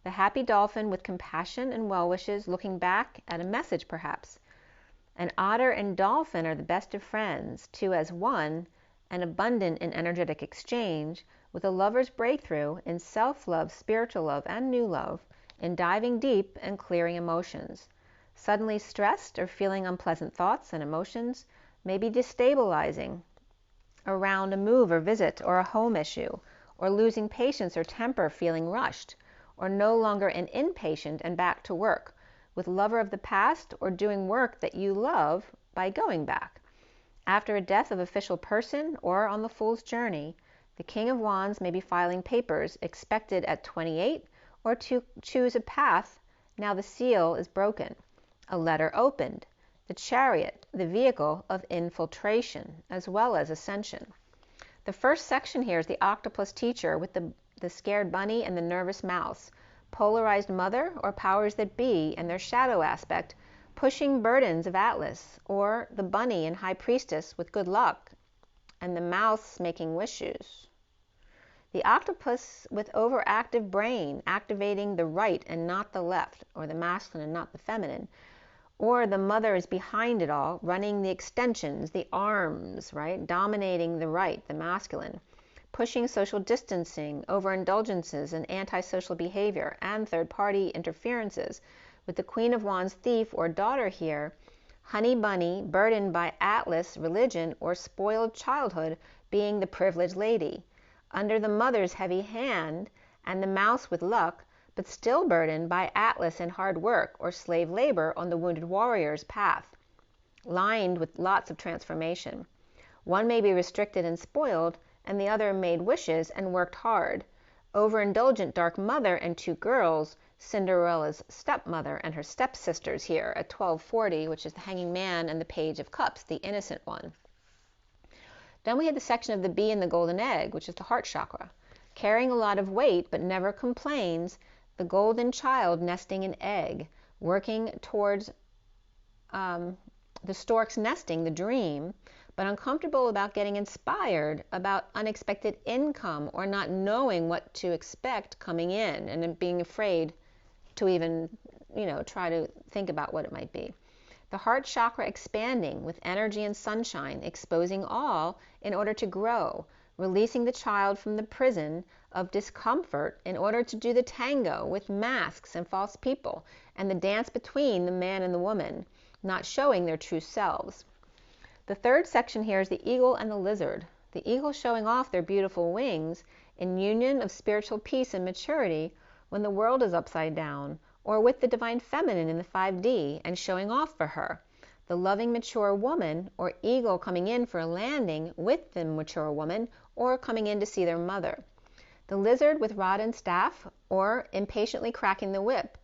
The happy dolphin with compassion and well wishes looking back at a message perhaps. An otter and dolphin are the best of friends, two as one, and abundant in energetic exchange, with a lover's breakthrough in self-love, spiritual love, and new love, in diving deep and clearing emotions. Suddenly stressed or feeling unpleasant thoughts and emotions may be destabilizing around a move or visit or a home issue, or losing patience or temper, feeling rushed, or no longer an impatient and back to work, with lover of the past or doing work that you love by going back. After a death of official person or on the Fool's journey, the King of Wands may be filing papers expected at 28 or to choose a path. Now the seal is broken. A letter opened. The Chariot, the vehicle of infiltration as well as ascension. The first section here is the octopus teacher with the scared bunny and the nervous mouse. Polarized mother or powers that be and their shadow aspect pushing burdens of Atlas, or the bunny and high priestess with good luck and the mouse making wishes. The octopus with overactive brain activating the right and not the left, or the masculine and not the feminine, or the mother is behind it all, running the extensions, the arms, right, dominating the right, the masculine, pushing social distancing, overindulgences and antisocial behavior, and third-party interferences, with the Queen of Wands thief or daughter here, honey bunny burdened by Atlas religion or spoiled childhood being the privileged lady, under the mother's heavy hand, and the mouse with luck, but still burdened by Atlas and hard work or slave labor on the wounded warrior's path, lined with lots of transformation. One may be restricted and spoiled, and the other made wishes and worked hard. Overindulgent dark mother and two girls, Cinderella's stepmother and her stepsisters here at 12:40, which is the Hanging Man and the Page of Cups, the innocent one. Then we had the section of the bee and the golden egg, which is the heart chakra. Carrying a lot of weight but never complains, the golden child nesting an egg, working towards the stork's nesting, the dream, but uncomfortable about getting inspired about unexpected income or not knowing what to expect coming in and being afraid to even, try to think about what it might be. The heart chakra expanding with energy and sunshine, exposing all in order to grow, releasing the child from the prison of discomfort in order to do the tango with masks and false people and the dance between the man and the woman, not showing their true selves. The third section here is the eagle and the lizard. The eagle showing off their beautiful wings in union of spiritual peace and maturity when the world is upside down, or with the divine feminine in the 5D and showing off for her. The loving mature woman or eagle coming in for a landing with the mature woman or coming in to see their mother. The lizard with rod and staff or impatiently cracking the whip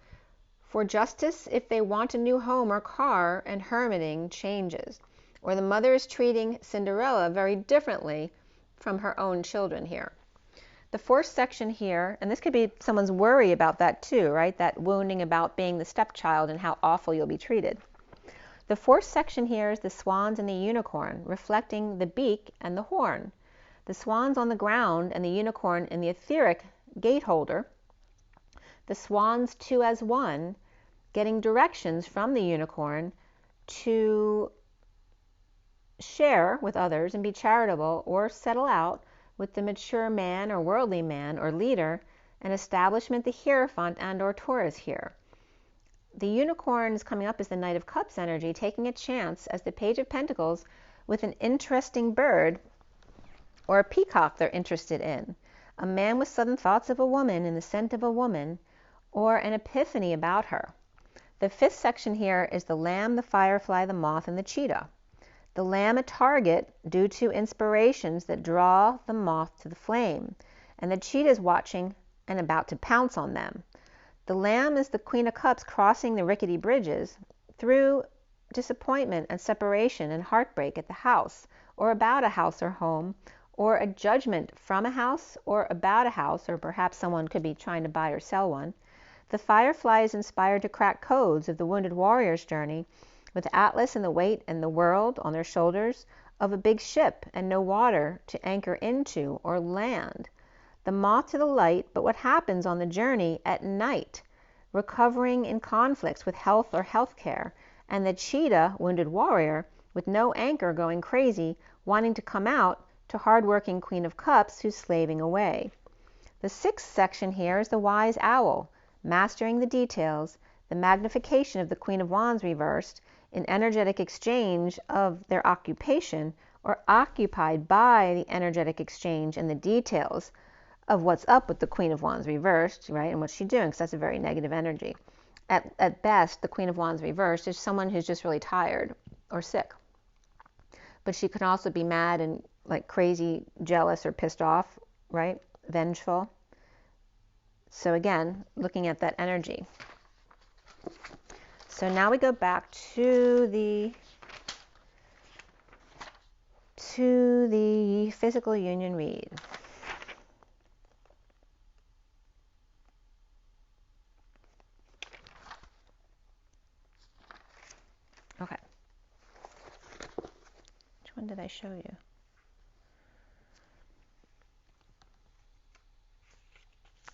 for justice if they want a new home or car and hermiting changes. Or the mother is treating Cinderella very differently from her own children here. The fourth section here, and this could be someone's worry about that too, right? That wounding about being the stepchild and how awful you'll be treated. The fourth section here is the swans and the unicorn, reflecting the beak and the horn. The swans on the ground and the unicorn in the etheric gate holder. The swans two as one, getting directions from the unicorn to share with others and be charitable or settle out with the mature man or worldly man or leader, an establishment, the Hierophant and or Taurus here. The unicorn is coming up as the Knight of Cups energy, taking a chance as the Page of Pentacles with an interesting bird or a peacock they're interested in. A man with sudden thoughts of a woman in the scent of a woman, or an epiphany about her. The fifth section here is the lamb, the firefly, the moth, and the cheetah. The lamb a target due to inspirations that draw the moth to the flame, and the cheetah is watching and about to pounce on them. The lamb is the Queen of Cups crossing the rickety bridges through disappointment and separation and heartbreak at the house, or about a house or home, or a judgment from a house or about a house, or perhaps someone could be trying to buy or sell one. The firefly is inspired to crack codes of the wounded warrior's journey, with Atlas and the weight and the world on their shoulders of a big ship and no water to anchor into or land. The moth to the light, but what happens on the journey at night, recovering in conflicts with health or health care, and the cheetah, wounded warrior, with no anchor going crazy, wanting to come out to hardworking Queen of Cups who's slaving away. The sixth section here is the wise owl, mastering the details, the magnification of the Queen of Wands reversed, in energetic exchange of their occupation, or occupied by the energetic exchange and the details of what's up with the Queen of Wands reversed, right? And what's she doing? Because that's a very negative energy. At best, the Queen of Wands reversed is someone who's just really tired or sick. But she can also be mad and like crazy, jealous, or pissed off, right? Vengeful. So again, looking at that energy. So now we go back to the physical union read. Okay. Which one did I show you?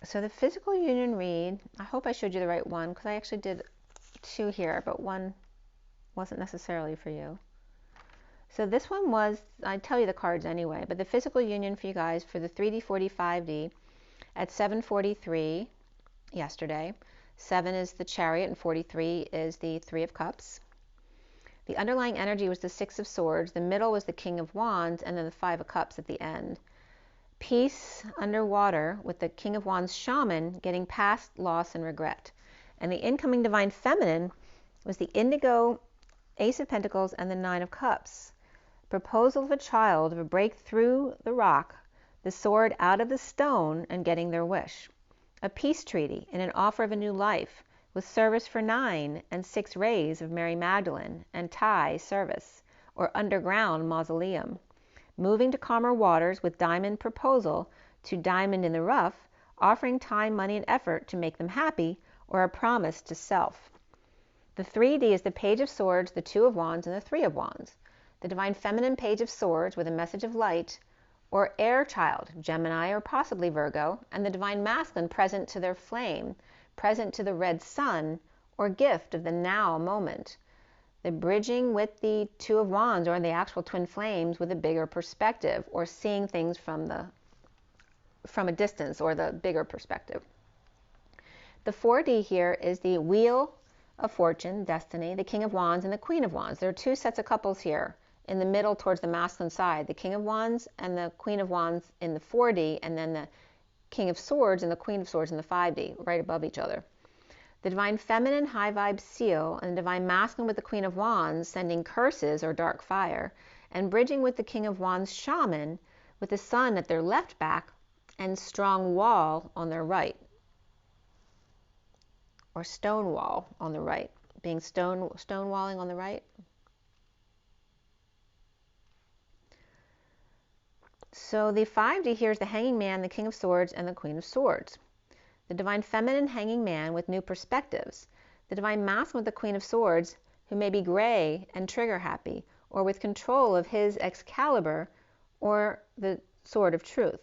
So the physical union read, I hope I showed you the right one, because I actually did two here, but one wasn't necessarily for you. So this one was, I tell you the cards anyway, but the physical union for you guys for the 3D, 4D, 5D at 7:43 yesterday. 7 is the Chariot and 43 is the 3 of Cups. The underlying energy was the 6 of Swords, the middle was the King of Wands, and then the 5 of Cups at the end. Peace underwater with the King of Wands shaman getting past loss and regret. And the incoming divine feminine was the indigo, Ace of Pentacles, and the 9 of Cups. Proposal of a child of a break through the rock, the sword out of the stone, and getting their wish. A peace treaty and an offer of a new life, with service for 9 and 6 rays of Mary Magdalene and Thai service, or underground mausoleum. Moving to calmer waters with diamond proposal to diamond in the rough, offering time, money, and effort to make them happy, or a promise to self. The 3D is the Page of Swords, the 2 of Wands, and the 3 of Wands. The Divine Feminine Page of Swords with a message of light, or air child, Gemini or possibly Virgo, and the Divine Masculine present to their flame, present to the red sun, or gift of the now moment. The bridging with the 2 of Wands, or the actual twin flames, with a bigger perspective, or seeing things from a distance, or the bigger perspective. The 4D here is the Wheel of Fortune, Destiny, the King of Wands, and the Queen of Wands. There are 2 sets of couples here in the middle towards the masculine side, the King of Wands and the Queen of Wands in the 4D, and then the King of Swords and the Queen of Swords in the 5D, right above each other. The Divine Feminine High Vibe Seal and the Divine Masculine with the Queen of Wands sending curses or dark fire, and bridging with the King of Wands Shaman with the Sun at their left back and strong wall on their right, or stone wall on the right, being stonewalling on the right. So the 5D here is the Hanging Man, the King of Swords, and the Queen of Swords. The Divine Feminine Hanging Man with new perspectives. The Divine Masculine with the Queen of Swords, who may be gray and trigger happy, or with control of his Excalibur, or the sword of truth.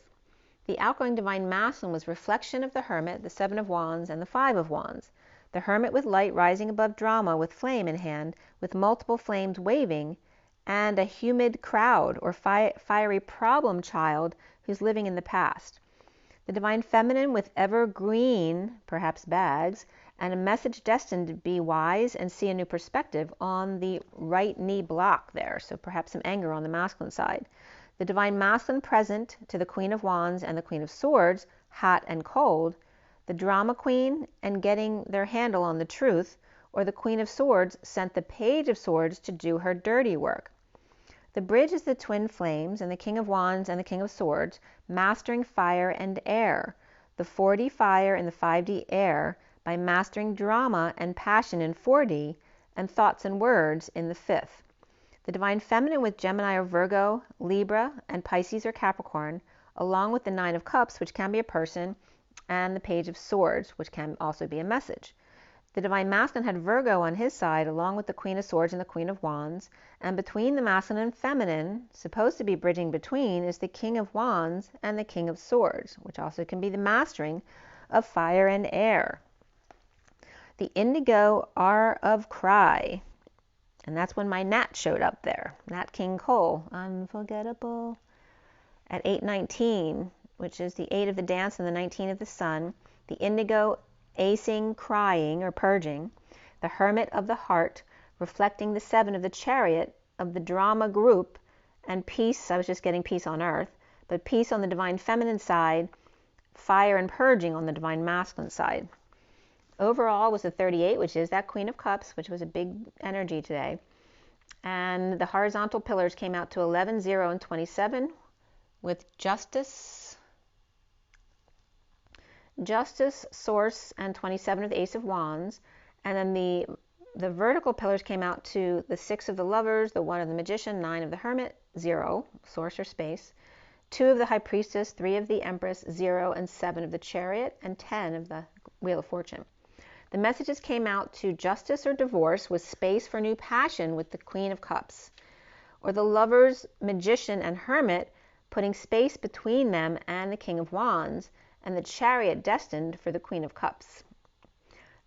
The outgoing divine masculine was reflection of the hermit, the 7 of wands, and the 5 of wands. The hermit with light rising above drama with flame in hand, with multiple flames waving, and a humid crowd or fiery problem child who's living in the past. The divine feminine with evergreen, perhaps bags, and a message destined to be wise and see a new perspective on the right knee block there, so perhaps some anger on the masculine side. The divine masculine present to the Queen of Wands and the Queen of Swords, hot and cold, the drama queen and getting their handle on the truth, or the Queen of Swords sent the Page of Swords to do her dirty work. The bridge is the twin flames and the King of Wands and the King of Swords, mastering fire and air, the 4D fire and the 5D air, by mastering drama and passion in 4D and thoughts and words in the 5th. The divine feminine with Gemini or Virgo, Libra, and Pisces or Capricorn, along with the 9 of Cups, which can be a person, and the Page of Swords, which can also be a message. The divine masculine had Virgo on his side, along with the Queen of Swords and the Queen of Wands, and between the masculine and feminine, supposed to be bridging between, is the King of Wands and the King of Swords, which also can be the mastering of fire and air. The indigo are of cry, and that's when my Nat showed up there. Nat King Cole, unforgettable, at 8:19, which is the 8 of the dance and the 19 of the sun. The indigo acing, crying, or purging. The hermit of the heart, reflecting the 7 of the chariot of the drama group, and peace, I was just getting peace on earth, but peace on the divine feminine side, fire and purging on the divine masculine side. Overall was a 38, which is that Queen of Cups, which was a big energy today. And the horizontal pillars came out to 11, 0, and 27 with justice, source, and 27 of the Ace of Wands. And then the vertical pillars came out to the 6 of the Lovers, the 1 of the Magician, 9 of the Hermit, 0, source or space, 2 of the High Priestess, 3 of the Empress, 0, and 7 of the Chariot, and 10 of the Wheel of Fortune. The messages came out to justice or divorce with space for new passion with the Queen of Cups, or the Lovers, Magician, and Hermit, putting space between them and the King of Wands, and the Chariot destined for the Queen of Cups.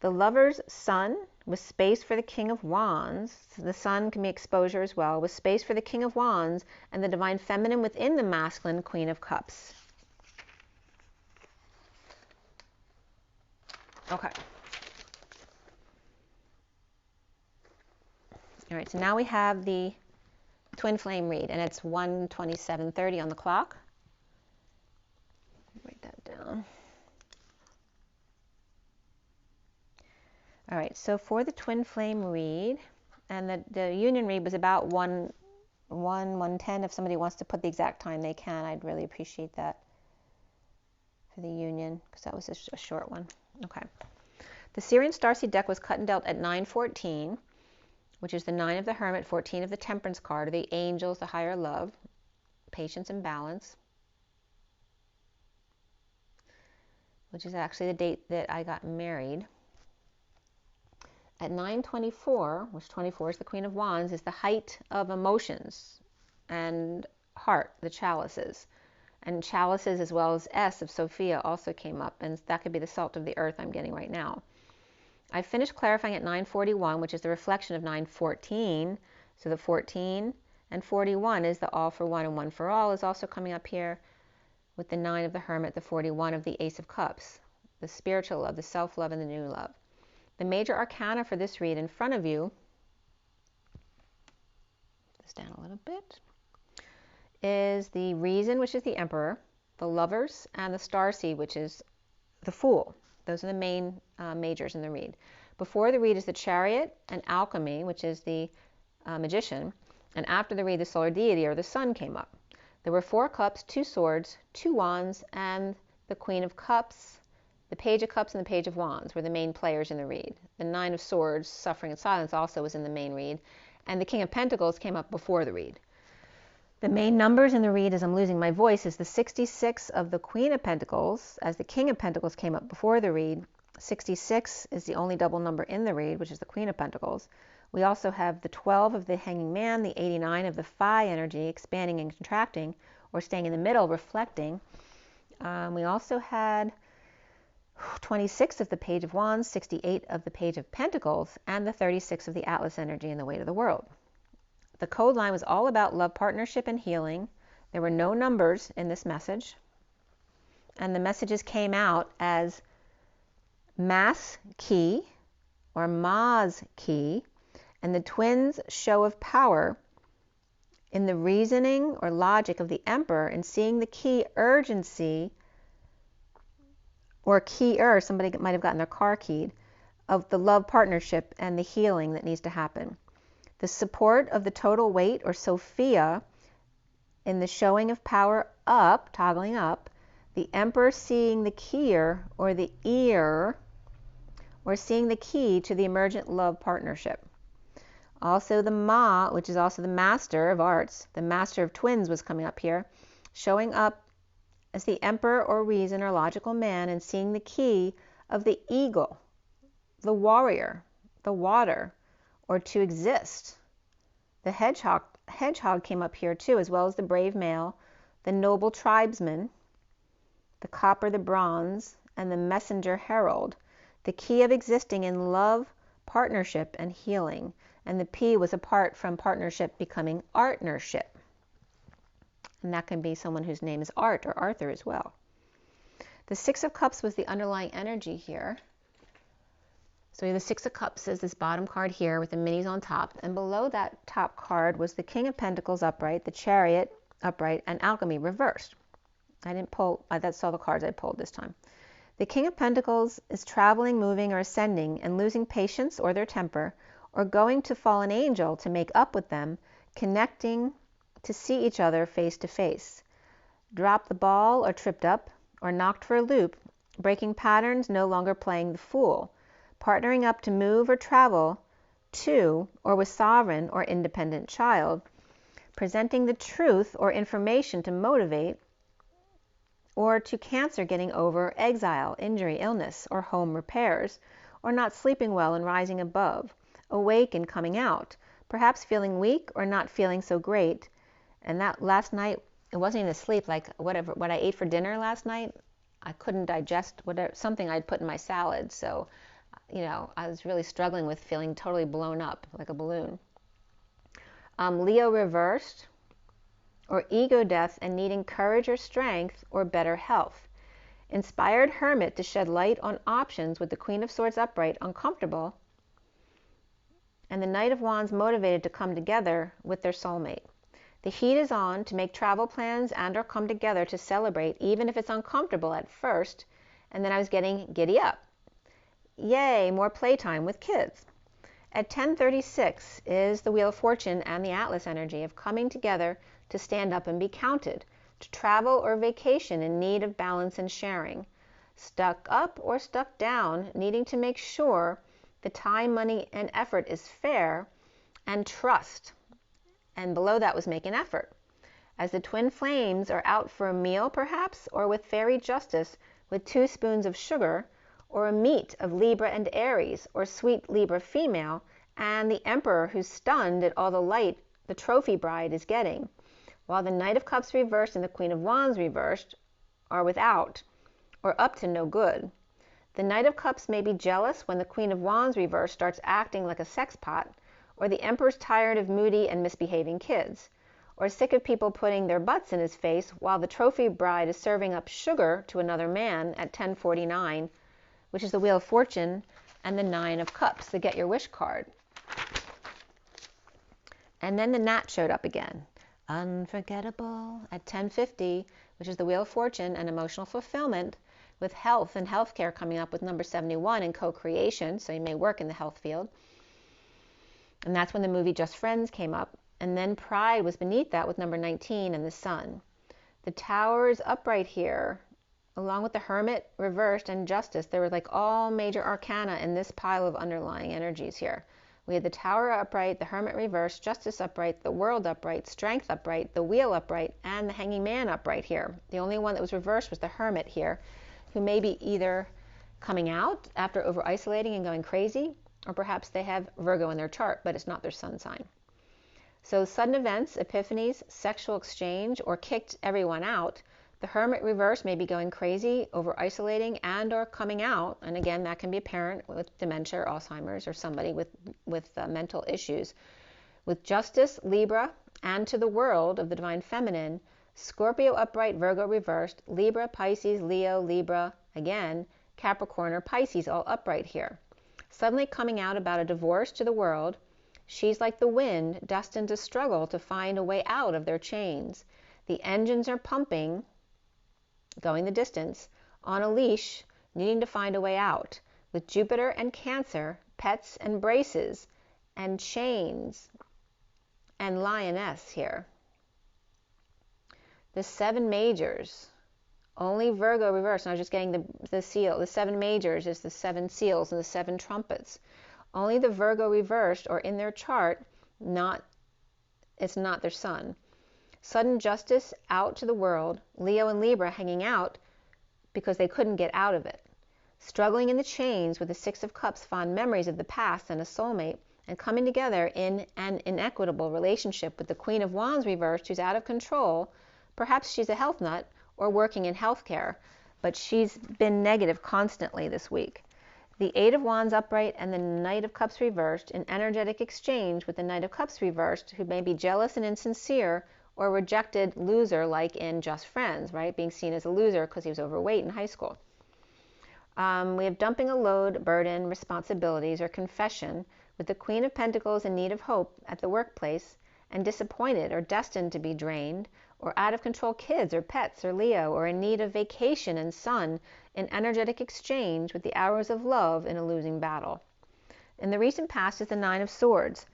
The Lover's Sun with space for the King of Wands. So the Sun can be exposure as well, with space for the King of Wands and the divine feminine within the masculine Queen of Cups. Okay. All right, so now we have the twin flame read, and it's 1:27:30 on the clock. Write that down. All right, so for the twin flame read, and the union read was about 1:10. If somebody wants to put the exact time, they can. I'd really appreciate that for the union, because that was a short one. Okay. The Syrian Starseed deck was cut and dealt at 9:14, which is the 9 of the Hermit, 14 of the Temperance card, or the Angels, the higher love, patience and balance, which is actually the date that I got married. At 9:24, which 24 is the Queen of Wands, is the height of emotions and heart, the chalices. And chalices as well as S of Sophia also came up, and that could be the salt of the earth I'm getting right now. I finished clarifying at 9:41, which is the reflection of 9:14. So the 14 and 41 is the all for one and one for all is also coming up here with the 9 of the Hermit, the 41 of the Ace of Cups, the spiritual love, the self-love, and the new love. The major arcana for this read in front of you, this down a little bit, is the Reason, which is the Emperor, the Lovers, and the Starseed, which is the Fool. Those are the main majors in the read. Before the read is the Chariot and Alchemy, which is the Magician, and after the read, the Solar Deity, or the Sun, came up. There were 4 cups, 2 swords, 2 wands, and the Queen of Cups, the Page of Cups, and the Page of Wands were the main players in the read. The 9 of Swords, Suffering and Silence, also was in the main read, and the King of Pentacles came up before the read. The main numbers in the read, as I'm losing my voice, is the 66 of the Queen of Pentacles, as the King of Pentacles came up before the read. 66 is the only double number in the read, which is the Queen of Pentacles. We also have the 12 of the Hanging Man, the 89 of the Phi energy, expanding and contracting, or staying in the middle, reflecting. We also had 26 of the Page of Wands, 68 of the Page of Pentacles, and the 36 of the Atlas energy and the Weight of the World. The code line was all about love, partnership, and healing. There were no numbers in this message. And the messages came out as Mass Key or Ma's Key, and the twins' show of power in the reasoning or logic of the Emperor and seeing the key urgency or keyer, somebody might have gotten their car keyed, of the love partnership and the healing that needs to happen. The support of the total weight or Sophia in the showing of power up, toggling up, the Emperor seeing the keyer or the ear or seeing the key to the emergent love partnership. Also the Ma, which is also the Master of Arts, the Master of Twins was coming up here, showing up as the Emperor or reason or logical man and seeing the key of the eagle, the warrior, the water, or to exist. The hedgehog came up here too, as well as the brave male, the noble tribesman, the copper, the bronze, and the messenger herald, the key of existing in love, partnership, and healing. And the P was apart from partnership becoming artnership. And that can be someone whose name is Art or Arthur as well. The Six of Cups was the underlying energy here. So we have the Six of Cups as this bottom card here with the minis on top. And below that top card was the King of Pentacles upright, the Chariot upright, and Alchemy reversed. I didn't pull, that's all the cards I pulled this time. The King of Pentacles is traveling, moving, or ascending and losing patience or their temper, or going to fallen angel to make up with them, connecting to see each other face to face. Dropped the ball or tripped up or knocked for a loop, breaking patterns, no longer playing the fool, partnering up to move or travel to or with sovereign or independent child, presenting the truth or information to motivate, or to Cancer getting over exile, injury, illness, or home repairs, or not sleeping well and rising above, awake and coming out, perhaps feeling weak or not feeling so great. And that last night, it wasn't even sleep, like what I ate for dinner last night, I couldn't digest something I'd put in my salad. So, I was really struggling with feeling totally blown up like a balloon. Leo reversed, or ego death and needing courage or strength or better health. Inspired hermit to shed light on options with the Queen of Swords upright, uncomfortable, and the Knight of Wands motivated to come together with their soulmate. The heat is on to make travel plans and or come together to celebrate, even if it's uncomfortable at first. And then I was getting giddy up. Yay, more playtime with kids. At 10:36 is the Wheel of Fortune and the Atlas energy of coming together to stand up and be counted, to travel or vacation in need of balance and sharing. Stuck up or stuck down, needing to make sure the time, money, and effort is fair, and trust. And below that was make an effort. As the twin flames are out for a meal perhaps, or with fairy justice with 2 spoons of sugar, or a meet of Libra and Aries, or sweet Libra female, and the Emperor who's stunned at all the light the trophy bride is getting, while the Knight of Cups reversed and the Queen of Wands reversed are without, or up to no good. The Knight of Cups may be jealous when the Queen of Wands reversed starts acting like a sex pot, or the Emperor's tired of moody and misbehaving kids, or sick of people putting their butts in his face while the trophy bride is serving up sugar to another man at 10:49, which is the Wheel of Fortune and the 9 of Cups, the Get Your Wish card. And then the Gnat showed up again. Unforgettable at 10:50, which is the Wheel of Fortune and emotional fulfillment, with health and healthcare coming up with number 71 and co-creation, so you may work in the health field. And that's when the movie Just Friends came up. And then Pride was beneath that with number 19 and the Sun. The Tower is upright here, along with the Hermit reversed and Justice. There were like all major arcana in this pile of underlying energies here. We had the Tower upright, the Hermit reversed, Justice upright, the World upright, Strength upright, the Wheel upright, and the Hanging Man upright here. The only one that was reversed was the Hermit here, who may be either coming out after over-isolating and going crazy, or perhaps they have Virgo in their chart, but it's not their sun sign. So sudden events, epiphanies, sexual exchange, or kicked everyone out. The Hermit reverse may be going crazy, over isolating, and or coming out. And again, that can be a parent with dementia or Alzheimer's, or somebody with mental issues. With Justice, Libra, and to the world of the Divine Feminine, Scorpio upright, Virgo reversed, Libra, Pisces, Leo, Libra, again, Capricorn or Pisces all upright here. Suddenly coming out about a divorce to the world. She's like the wind, destined to struggle to find a way out of their chains. The engines are pumping, going the distance, on a leash, needing to find a way out. With Jupiter and Cancer, pets and braces, and chains, and lioness here. The 7 majors, only Virgo reversed. And I was just getting the seal. The 7 majors is the 7 seals and the 7 trumpets. Only the Virgo reversed or in their chart, it's not their sun. Sudden justice out to the world. Leo and Libra hanging out because they couldn't get out of it. Struggling in the chains with the 6 of Cups, fond memories of the past and a soulmate, and coming together in an inequitable relationship with the Queen of Wands reversed, who's out of control. Perhaps she's a health nut or working in healthcare, but she's been negative constantly this week. The 8 of Wands upright and the Knight of Cups reversed in energetic exchange with the Knight of Cups reversed, who may be jealous and insincere or rejected loser, like in Just Friends, right? Being seen as a loser because he was overweight in high school. We have dumping a load, burden, responsibilities, or confession with the Queen of Pentacles in need of hope at the workplace and disappointed or destined to be drained, or out of control kids or pets or Leo, or in need of vacation and sun in energetic exchange with the arrows of love in a losing battle. In the recent past is the 9 of Swords.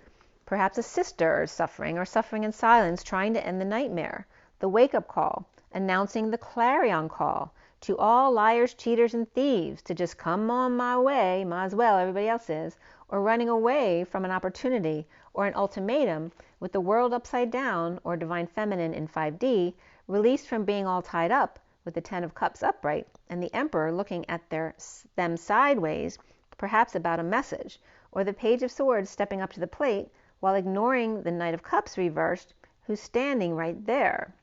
Perhaps a sister is suffering or suffering in silence, trying to end the nightmare. The wake-up call, announcing the clarion call to all liars, cheaters, and thieves to just come on my way, might as well, everybody else is, or running away from an opportunity or an ultimatum with the world upside down or Divine Feminine in 5D, released from being all tied up with the 10 of Cups upright and the Emperor looking at them sideways, perhaps about a message, or the Page of Swords stepping up to the plate while ignoring the Knight of Cups reversed, who's standing right there.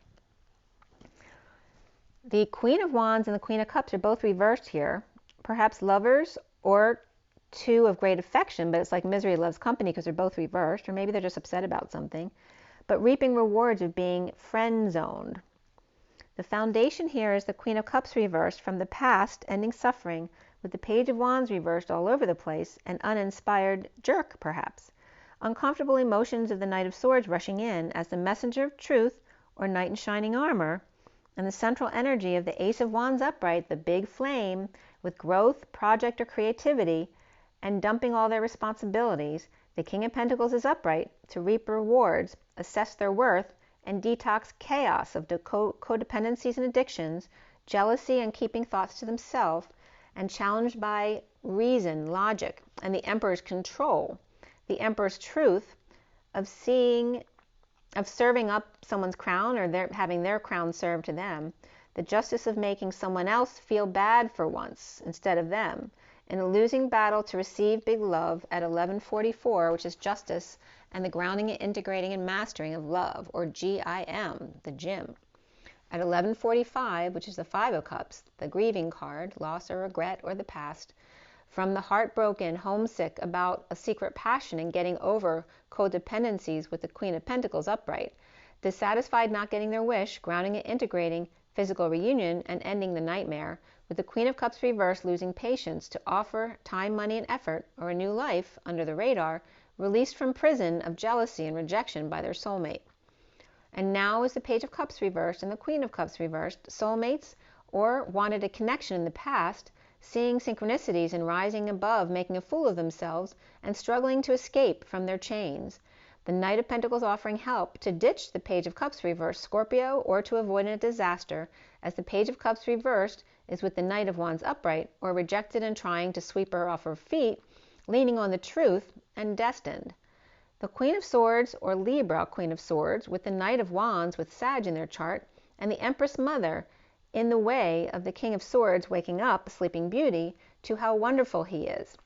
The Queen of Wands and the Queen of Cups are both reversed here, perhaps lovers or 2 of great affection, but it's like misery loves company because they're both reversed, or maybe they're just upset about something, but reaping rewards of being friend-zoned. The foundation here is the Queen of Cups reversed from the past, ending suffering, with the Page of Wands reversed all over the place, an uninspired jerk, perhaps. Uncomfortable emotions of the Knight of Swords rushing in as the messenger of truth or knight in shining armor, and the central energy of the Ace of Wands upright, the big flame, with growth, project, or creativity, and dumping all their responsibilities. The King of Pentacles is upright to reap rewards, assess their worth, and detox chaos of codependencies and addictions, jealousy and keeping thoughts to themselves, and challenged by reason, logic, and the Emperor's control, the Emperor's truth of serving up someone's crown or having their crown served to them, the justice of making someone else feel bad for once instead of them, in a losing battle to receive big love at 1144, which is justice and the grounding and integrating and mastering of love, or GIM, the gym. At 1145, which is the 5 of Cups, the grieving card, loss or regret or the past, from the heartbroken, homesick about a secret passion and getting over codependencies with the Queen of Pentacles upright, dissatisfied not getting their wish, grounding and integrating physical reunion and ending the nightmare, with the Queen of Cups reversed losing patience to offer time, money, and effort, or a new life under the radar, released from prison of jealousy and rejection by their soulmate. And now is the Page of Cups reversed and the Queen of Cups reversed, soulmates, or wanted a connection in the past, seeing synchronicities and rising above, making a fool of themselves, and struggling to escape from their chains. The Knight of Pentacles offering help to ditch the Page of Cups reversed, Scorpio, or to avoid a disaster, as the Page of Cups reversed is with the Knight of Wands upright, or rejected and trying to sweep her off her feet, leaning on the truth, and destined. The Queen of Swords, or Libra Queen of Swords, with the Knight of Wands with Sag in their chart, and the Empress Mother, in the way of the King of Swords waking up, Sleeping Beauty, to how wonderful he is.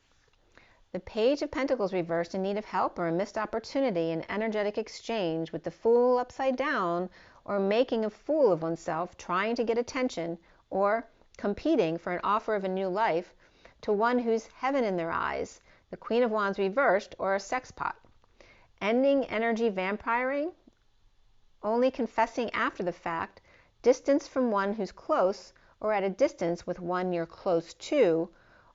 The Page of Pentacles reversed in need of help or a missed opportunity, an energetic exchange with the Fool upside down, or making a fool of oneself, trying to get attention, or competing for an offer of a new life to one who's heaven in their eyes, the Queen of Wands reversed, or a sex pot. Ending energy vampiring, only confessing after the fact, distance from one who's close, or at a distance with one you're close to,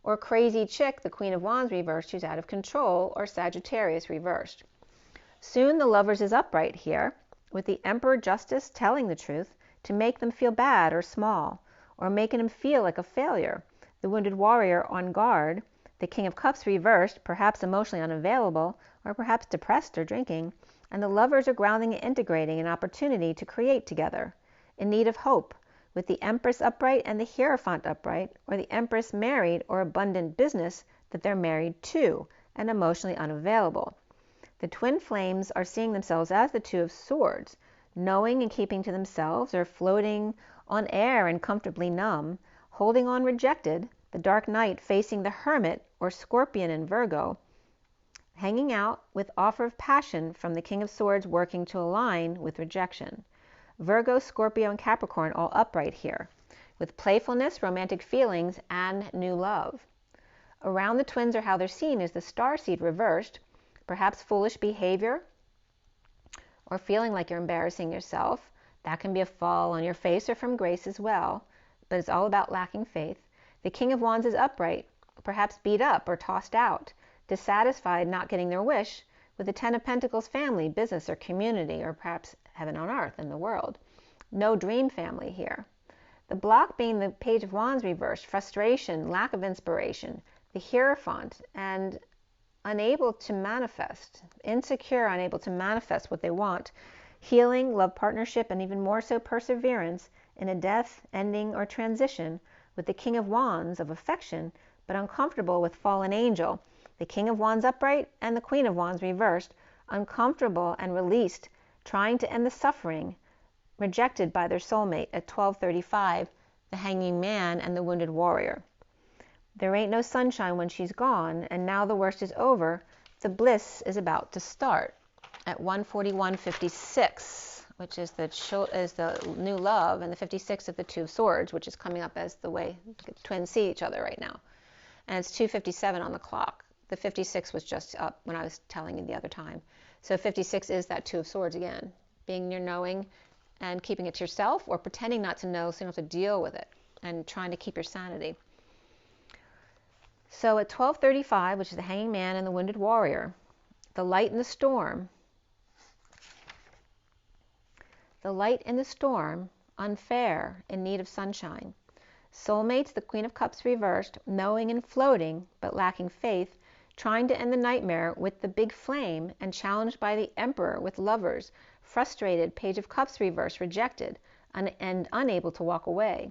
or crazy chick, the Queen of Wands reversed, who's out of control, or Sagittarius reversed. Soon the Lovers is upright here, with the Emperor Justice telling the truth to make them feel bad or small, or making them feel like a failure. The Wounded Warrior on guard, the King of Cups reversed, perhaps emotionally unavailable, or perhaps depressed or drinking, and the Lovers are grounding and integrating an opportunity to create together, in need of hope, with the Empress upright and the Hierophant upright, or the Empress married or abundant business that they're married to and emotionally unavailable. The twin flames are seeing themselves as the Two of Swords, knowing and keeping to themselves, or floating on air and comfortably numb, holding on rejected, the Dark Knight facing the Hermit or Scorpion in Virgo, hanging out with offer of passion from the King of Swords working to align with rejection. Virgo, Scorpio, and Capricorn all upright here, with playfulness, romantic feelings, and new love. Around the twins, or how they're seen, is the Starseed reversed, perhaps foolish behavior, or feeling like you're embarrassing yourself. That can be a fall on your face or from grace as well, but it's all about lacking faith. The King of Wands is upright, perhaps beat up or tossed out, dissatisfied not getting their wish, with the Ten of Pentacles family, business, or community, or perhaps heaven on earth in the world. No dream family here. The block being the Page of Wands reversed, frustration, lack of inspiration, the Hierophant, and unable to manifest, insecure, unable to manifest what they want, healing, love partnership, and even more so perseverance in a death, ending, or transition, with the King of Wands of affection, but uncomfortable with fallen angel, the King of Wands upright and the Queen of Wands reversed, uncomfortable and released, trying to end the suffering, rejected by their soulmate at 12:35, the Hanging Man and the Wounded Warrior. There ain't no sunshine when she's gone, and now the worst is over, the bliss is about to start at 141.56, which is the new love, and the 56 of the Two of Swords, which is coming up as the way the twins see each other right now. And it's 2:57 on the clock. The 56 was just up when I was telling you the other time. So 56 is that Two of Swords again, being your knowing and keeping it to yourself, or pretending not to know so you don't have to deal with it, and trying to keep your sanity. So at 12:35, which is the Hanging Man and the Wounded Warrior, the light in the storm, unfair, in need of sunshine. Soulmates, the Queen of Cups reversed, knowing and floating, but lacking faith, trying to end the nightmare with the big flame, and challenged by the Emperor with Lovers, frustrated, Page of Cups reversed, rejected, and unable to walk away.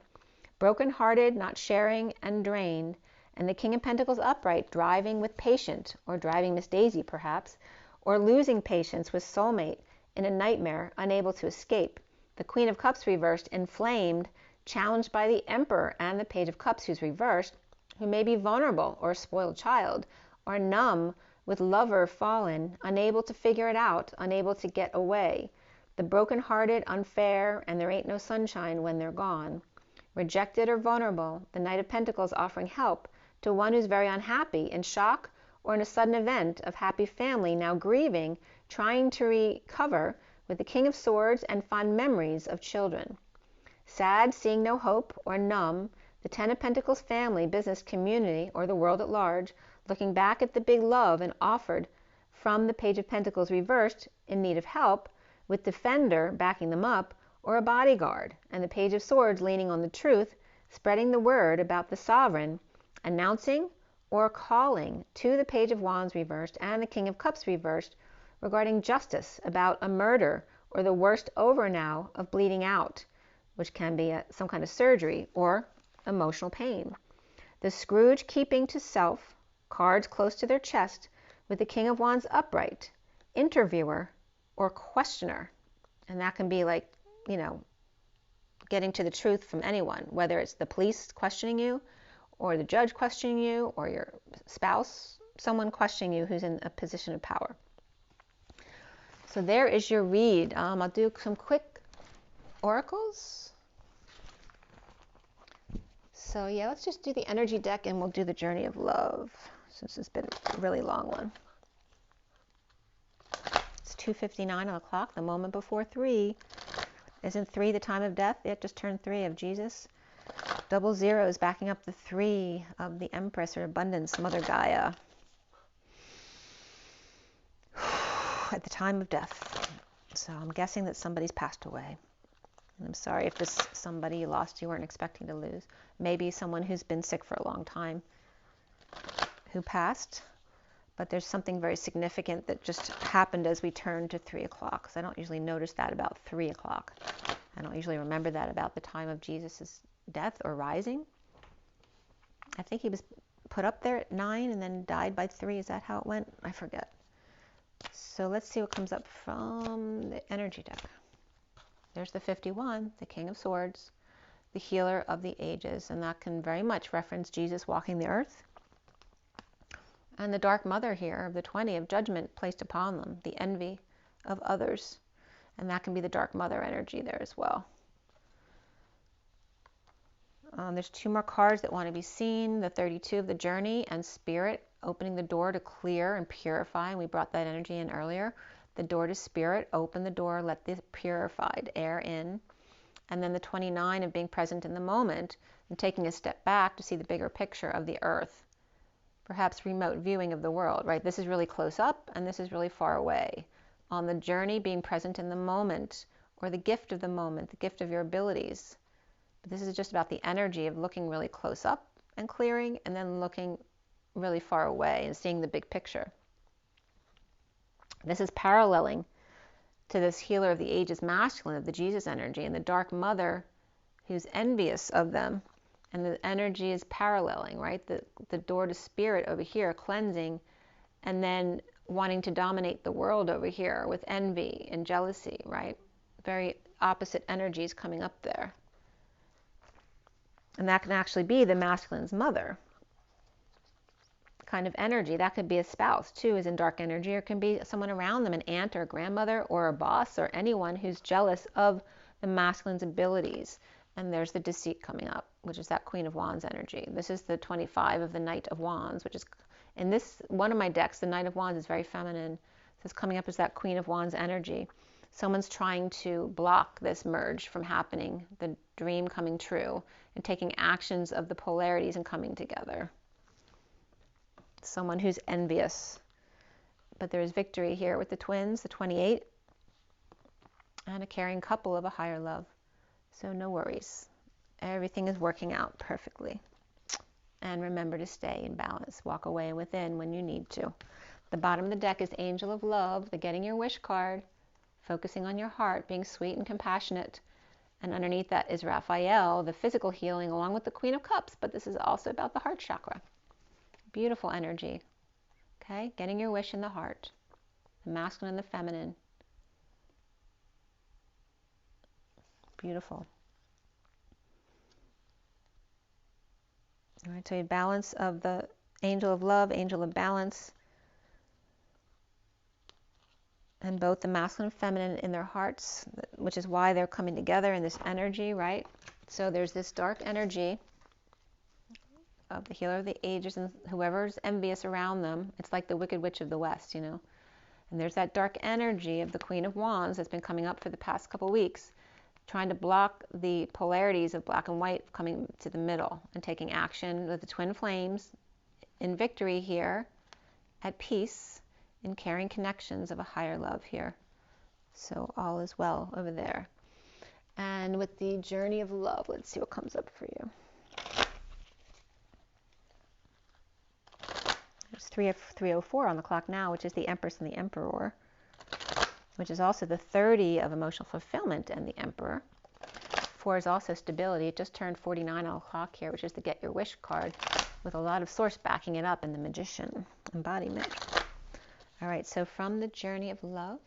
Broken-hearted, not sharing, and drained, and the King of Pentacles upright, driving with patient, or driving Miss Daisy perhaps, or losing patience with soulmate in a nightmare, unable to escape. The Queen of Cups reversed, inflamed, challenged by the Emperor and the Page of Cups who's reversed, who may be vulnerable or a spoiled child, or numb with lover fallen, unable to figure it out, unable to get away. The broken-hearted, unfair, and there ain't no sunshine when they're gone. Rejected or vulnerable, the Knight of Pentacles offering help to one who's very unhappy, in shock, or in a sudden event of happy family, now grieving, trying to recover, with the King of Swords and fond memories of children. Sad, seeing no hope, or numb, the Ten of Pentacles family, business, community, or the world at large, looking back at the big love and offered from the Page of Pentacles reversed, in need of help, with defender backing them up, or a bodyguard, and the Page of Swords leaning on the truth, spreading the word about the sovereign, announcing or calling to the Page of Wands reversed and the King of Cups reversed regarding justice about a murder, or the worst over now of bleeding out, which can be some kind of surgery, or emotional pain. The Scrooge keeping to self, cards close to their chest, with the King of Wands upright, interviewer or questioner. And that can be like, getting to the truth from anyone, whether it's the police questioning you, or the judge questioning you, or your spouse someone questioning you who's in a position of power. So there is your read. I'll do some quick oracles. So yeah, let's just do the energy deck and we'll do the journey of love, since it's been a really long one. It's 2:59 on the clock, the moment before 3. Isn't 3 the time of death? It just turned 3 of Jesus. Double zeros backing up the 3 of the Empress or Abundance, Mother Gaia. At the time of death. So I'm guessing that somebody's passed away. And I'm sorry if this somebody you lost you weren't expecting to lose. Maybe someone who's been sick for a long time who passed. But there's something very significant that just happened as we turned to 3 o'clock. Because I don't usually notice that about 3 o'clock. I don't usually remember that about the time of Jesus' death or rising. I think he was put up there at 9 and then died by 3. Is that how it went? I forget. So let's see what comes up from the energy deck. There's the 51, the King of Swords, the Healer of the Ages, and that can very much reference Jesus walking the earth. And the Dark Mother here of the 20 of judgment placed upon them, the envy of others, and that can be the Dark Mother energy there as well. There's 2 more cards that want to be seen, the 32 of the journey and Spirit, opening the door to clear and purify. And we brought that energy in earlier. The door to Spirit, open the door, let the purified air in. And then the 29 of being present in the moment and taking a step back to see the bigger picture of the earth. Perhaps remote viewing of the world, right? This is really close up and this is really far away. On the journey, being present in the moment, or the gift of the moment, the gift of your abilities. But this is just about the energy of looking really close up and clearing, and then looking really far away and seeing the big picture. This is paralleling to this Healer of the Ages masculine of the Jesus energy, and the Dark Mother who's envious of them, and the energy is paralleling, right? The door to Spirit over here, cleansing, and then wanting to dominate the world over here with envy and jealousy, right? Very opposite energies coming up there. And that can actually be the masculine's mother kind of energy. That could be a spouse too, is in dark energy, or it can be someone around them, an aunt or a grandmother or a boss or anyone who's jealous of the masculine's abilities. And there's the deceit coming up, which is that Queen of Wands energy. This is the 25 of the Knight of Wands, which is in this one of my decks. The Knight of Wands is very feminine. So it's coming up as that Queen of Wands energy. Someone's trying to block this merge from happening, the dream coming true, and taking actions of the polarities and coming together. Someone who's envious. But there's victory here with the twins, the 28, and a caring couple of a higher love. So no worries. Everything is working out perfectly. And remember to stay in balance. Walk away within when you need to. The bottom of the deck is Angel of Love, the Getting Your Wish card. Focusing on your heart, being sweet and compassionate. And underneath that is Raphael, the physical healing, along with the Queen of Cups. But this is also about the heart chakra. Beautiful energy. Okay, getting your wish in the heart. The masculine and the feminine. Beautiful. All right, so a balance of the Angel of Love, Angel of Balance. And both the masculine and feminine in their hearts, which is why they're coming together in this energy, right? So there's this dark energy of the Healer of the Ages and whoever's envious around them. It's like the Wicked Witch of the West, you know. And there's that dark energy of the Queen of Wands that's been coming up for the past couple weeks, trying to block the polarities of black and white coming to the middle and taking action with the twin flames in victory here, at peace, in caring connections of a higher love here. So all is well over there. And with the journey of love, let's see what comes up for you. There's 304 on the clock now, which is the Empress and the Emperor, which is also the 30 of emotional fulfillment and the Emperor. 4 is also stability. It just turned 49 on the clock here, which is the Get Your Wish card, with a lot of source backing it up in the Magician embodiment. All right, so from the journey of love,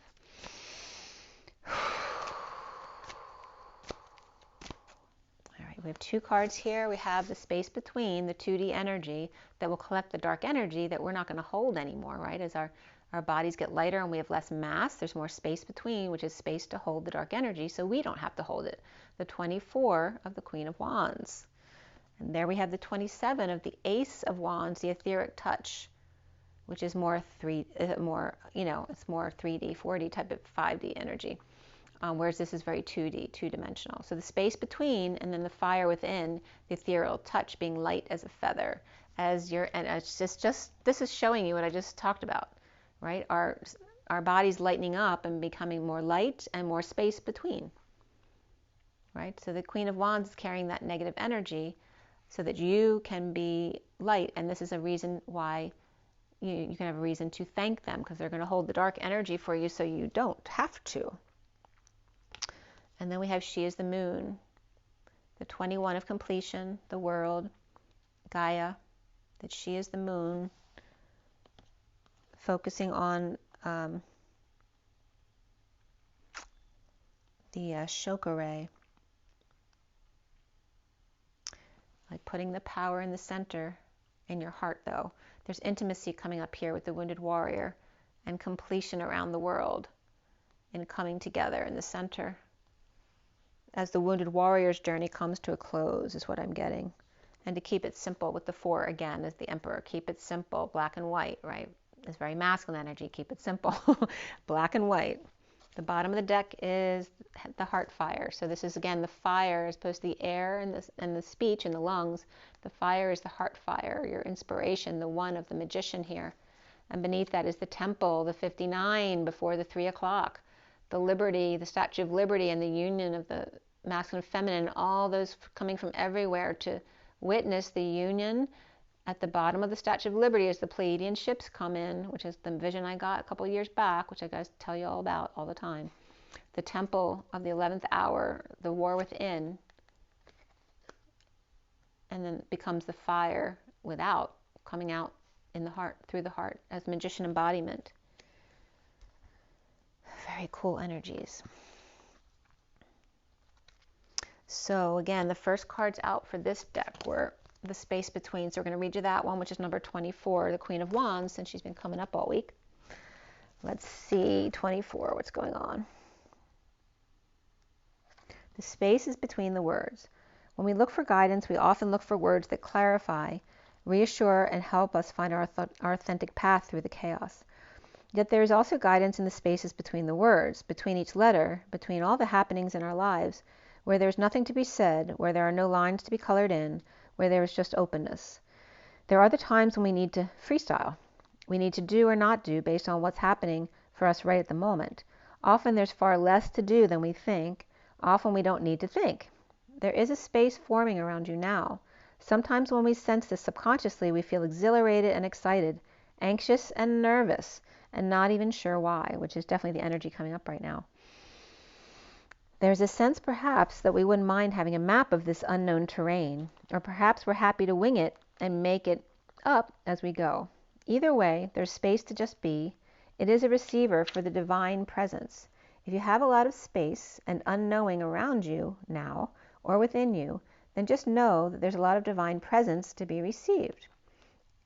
all right, we have 2 cards here. We have the space between, the 2D energy that will collect the dark energy that we're not going to hold anymore, right? As our bodies get lighter and we have less mass, there's more space between, which is space to hold the dark energy, so we don't have to hold it. The 24 of the Queen of Wands. And there we have the 27 of the Ace of Wands, the etheric touch, which is more it's more 3D, 4D type of 5D energy. Whereas this is very 2D, two-dimensional. So the space between, and then the fire within, the ethereal touch being light as a feather. And it's just this is showing you what I just talked about, right? Our bodies lightening up and becoming more light and more space between, right? So the Queen of Wands is carrying that negative energy so that you can be light, and this is a reason why you can have a reason to thank them, because they're going to hold the dark energy for you so you don't have to. And then we have she is the moon, the 21 of completion, the world, Gaia, that she is the moon, focusing on the chakra, like putting the power in the center in your heart, though. There's intimacy coming up here with the wounded warrior and completion around the world and coming together in the center. As the wounded warrior's journey comes to a close is what I'm getting. And to keep it simple with the 4 again as the Emperor. Keep it simple, black and white, right? It's very masculine energy. Keep it simple, black and white. The bottom of the deck is the heart fire. So this is, again, the fire as opposed to the air and the speech and the lungs. The fire is the heart fire, your inspiration, the 1 of the magician here. And beneath that is the temple, the 59 before the 3 o'clock. The liberty, the Statue of Liberty, and the union of the masculine and feminine, all those coming from everywhere to witness the union. At the bottom of the Statue of Liberty as the Pleiadian ships come in, which is the vision I got a couple of years back, which I guys tell you all about all the time. The temple of the 11th hour, the war within, and then becomes the fire without, coming out in the heart, through the heart, as magician embodiment. Very cool energies. So again, the first cards out for this deck were the space between. So we're going to read you that one, which is number 24, the Queen of Wands, since she's been coming up all week. Let's see, 24, what's going on? The space is between the words. When we look for guidance, we often look for words that clarify, reassure, and help us find our authentic path through the chaos. Yet there is also guidance in the spaces between the words, between each letter, between all the happenings in our lives, where there is nothing to be said, where there are no lines to be colored in, where there is just openness. There are the times when we need to freestyle. We need to do or not do based on what's happening for us right at the moment. Often there's far less to do than we think. Often we don't need to think. There is a space forming around you now. Sometimes when we sense this subconsciously, we feel exhilarated and excited, anxious and nervous, and not even sure why, which is definitely the energy coming up right now. There's a sense perhaps that we wouldn't mind having a map of this unknown terrain, or perhaps we're happy to wing it and make it up as we go. Either way, there's space to just be. It is a receiver for the divine presence. If you have a lot of space and unknowing around you now, or within you, then just know that there's a lot of divine presence to be received.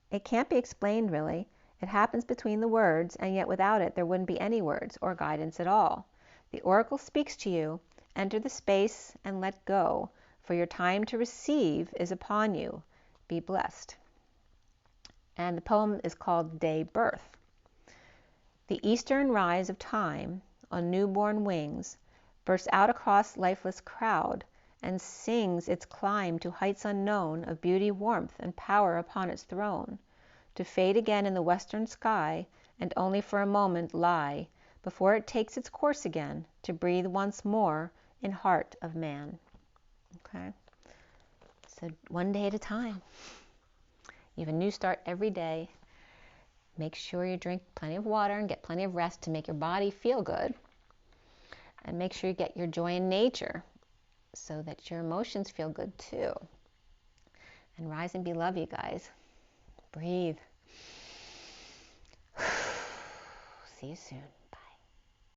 It can't be explained really. It happens between the words, and yet without it there wouldn't be any words or guidance at all. The oracle speaks to you. Enter the space and let go, for your time to receive is upon you. Be blessed. And the poem is called Day Birth. The eastern rise of time on newborn wings bursts out across lifeless crowd and sings its climb to heights unknown of beauty, warmth, and power upon its throne, to fade again in the western sky and only for a moment lie before it takes its course again to breathe once more in heart of man. Okay, so one day at a time. You have a new start every day. Make sure you drink plenty of water and get plenty of rest to make your body feel good. And make sure you get your joy in nature so that your emotions feel good too. And rise and be love, you guys. Breathe. See you soon.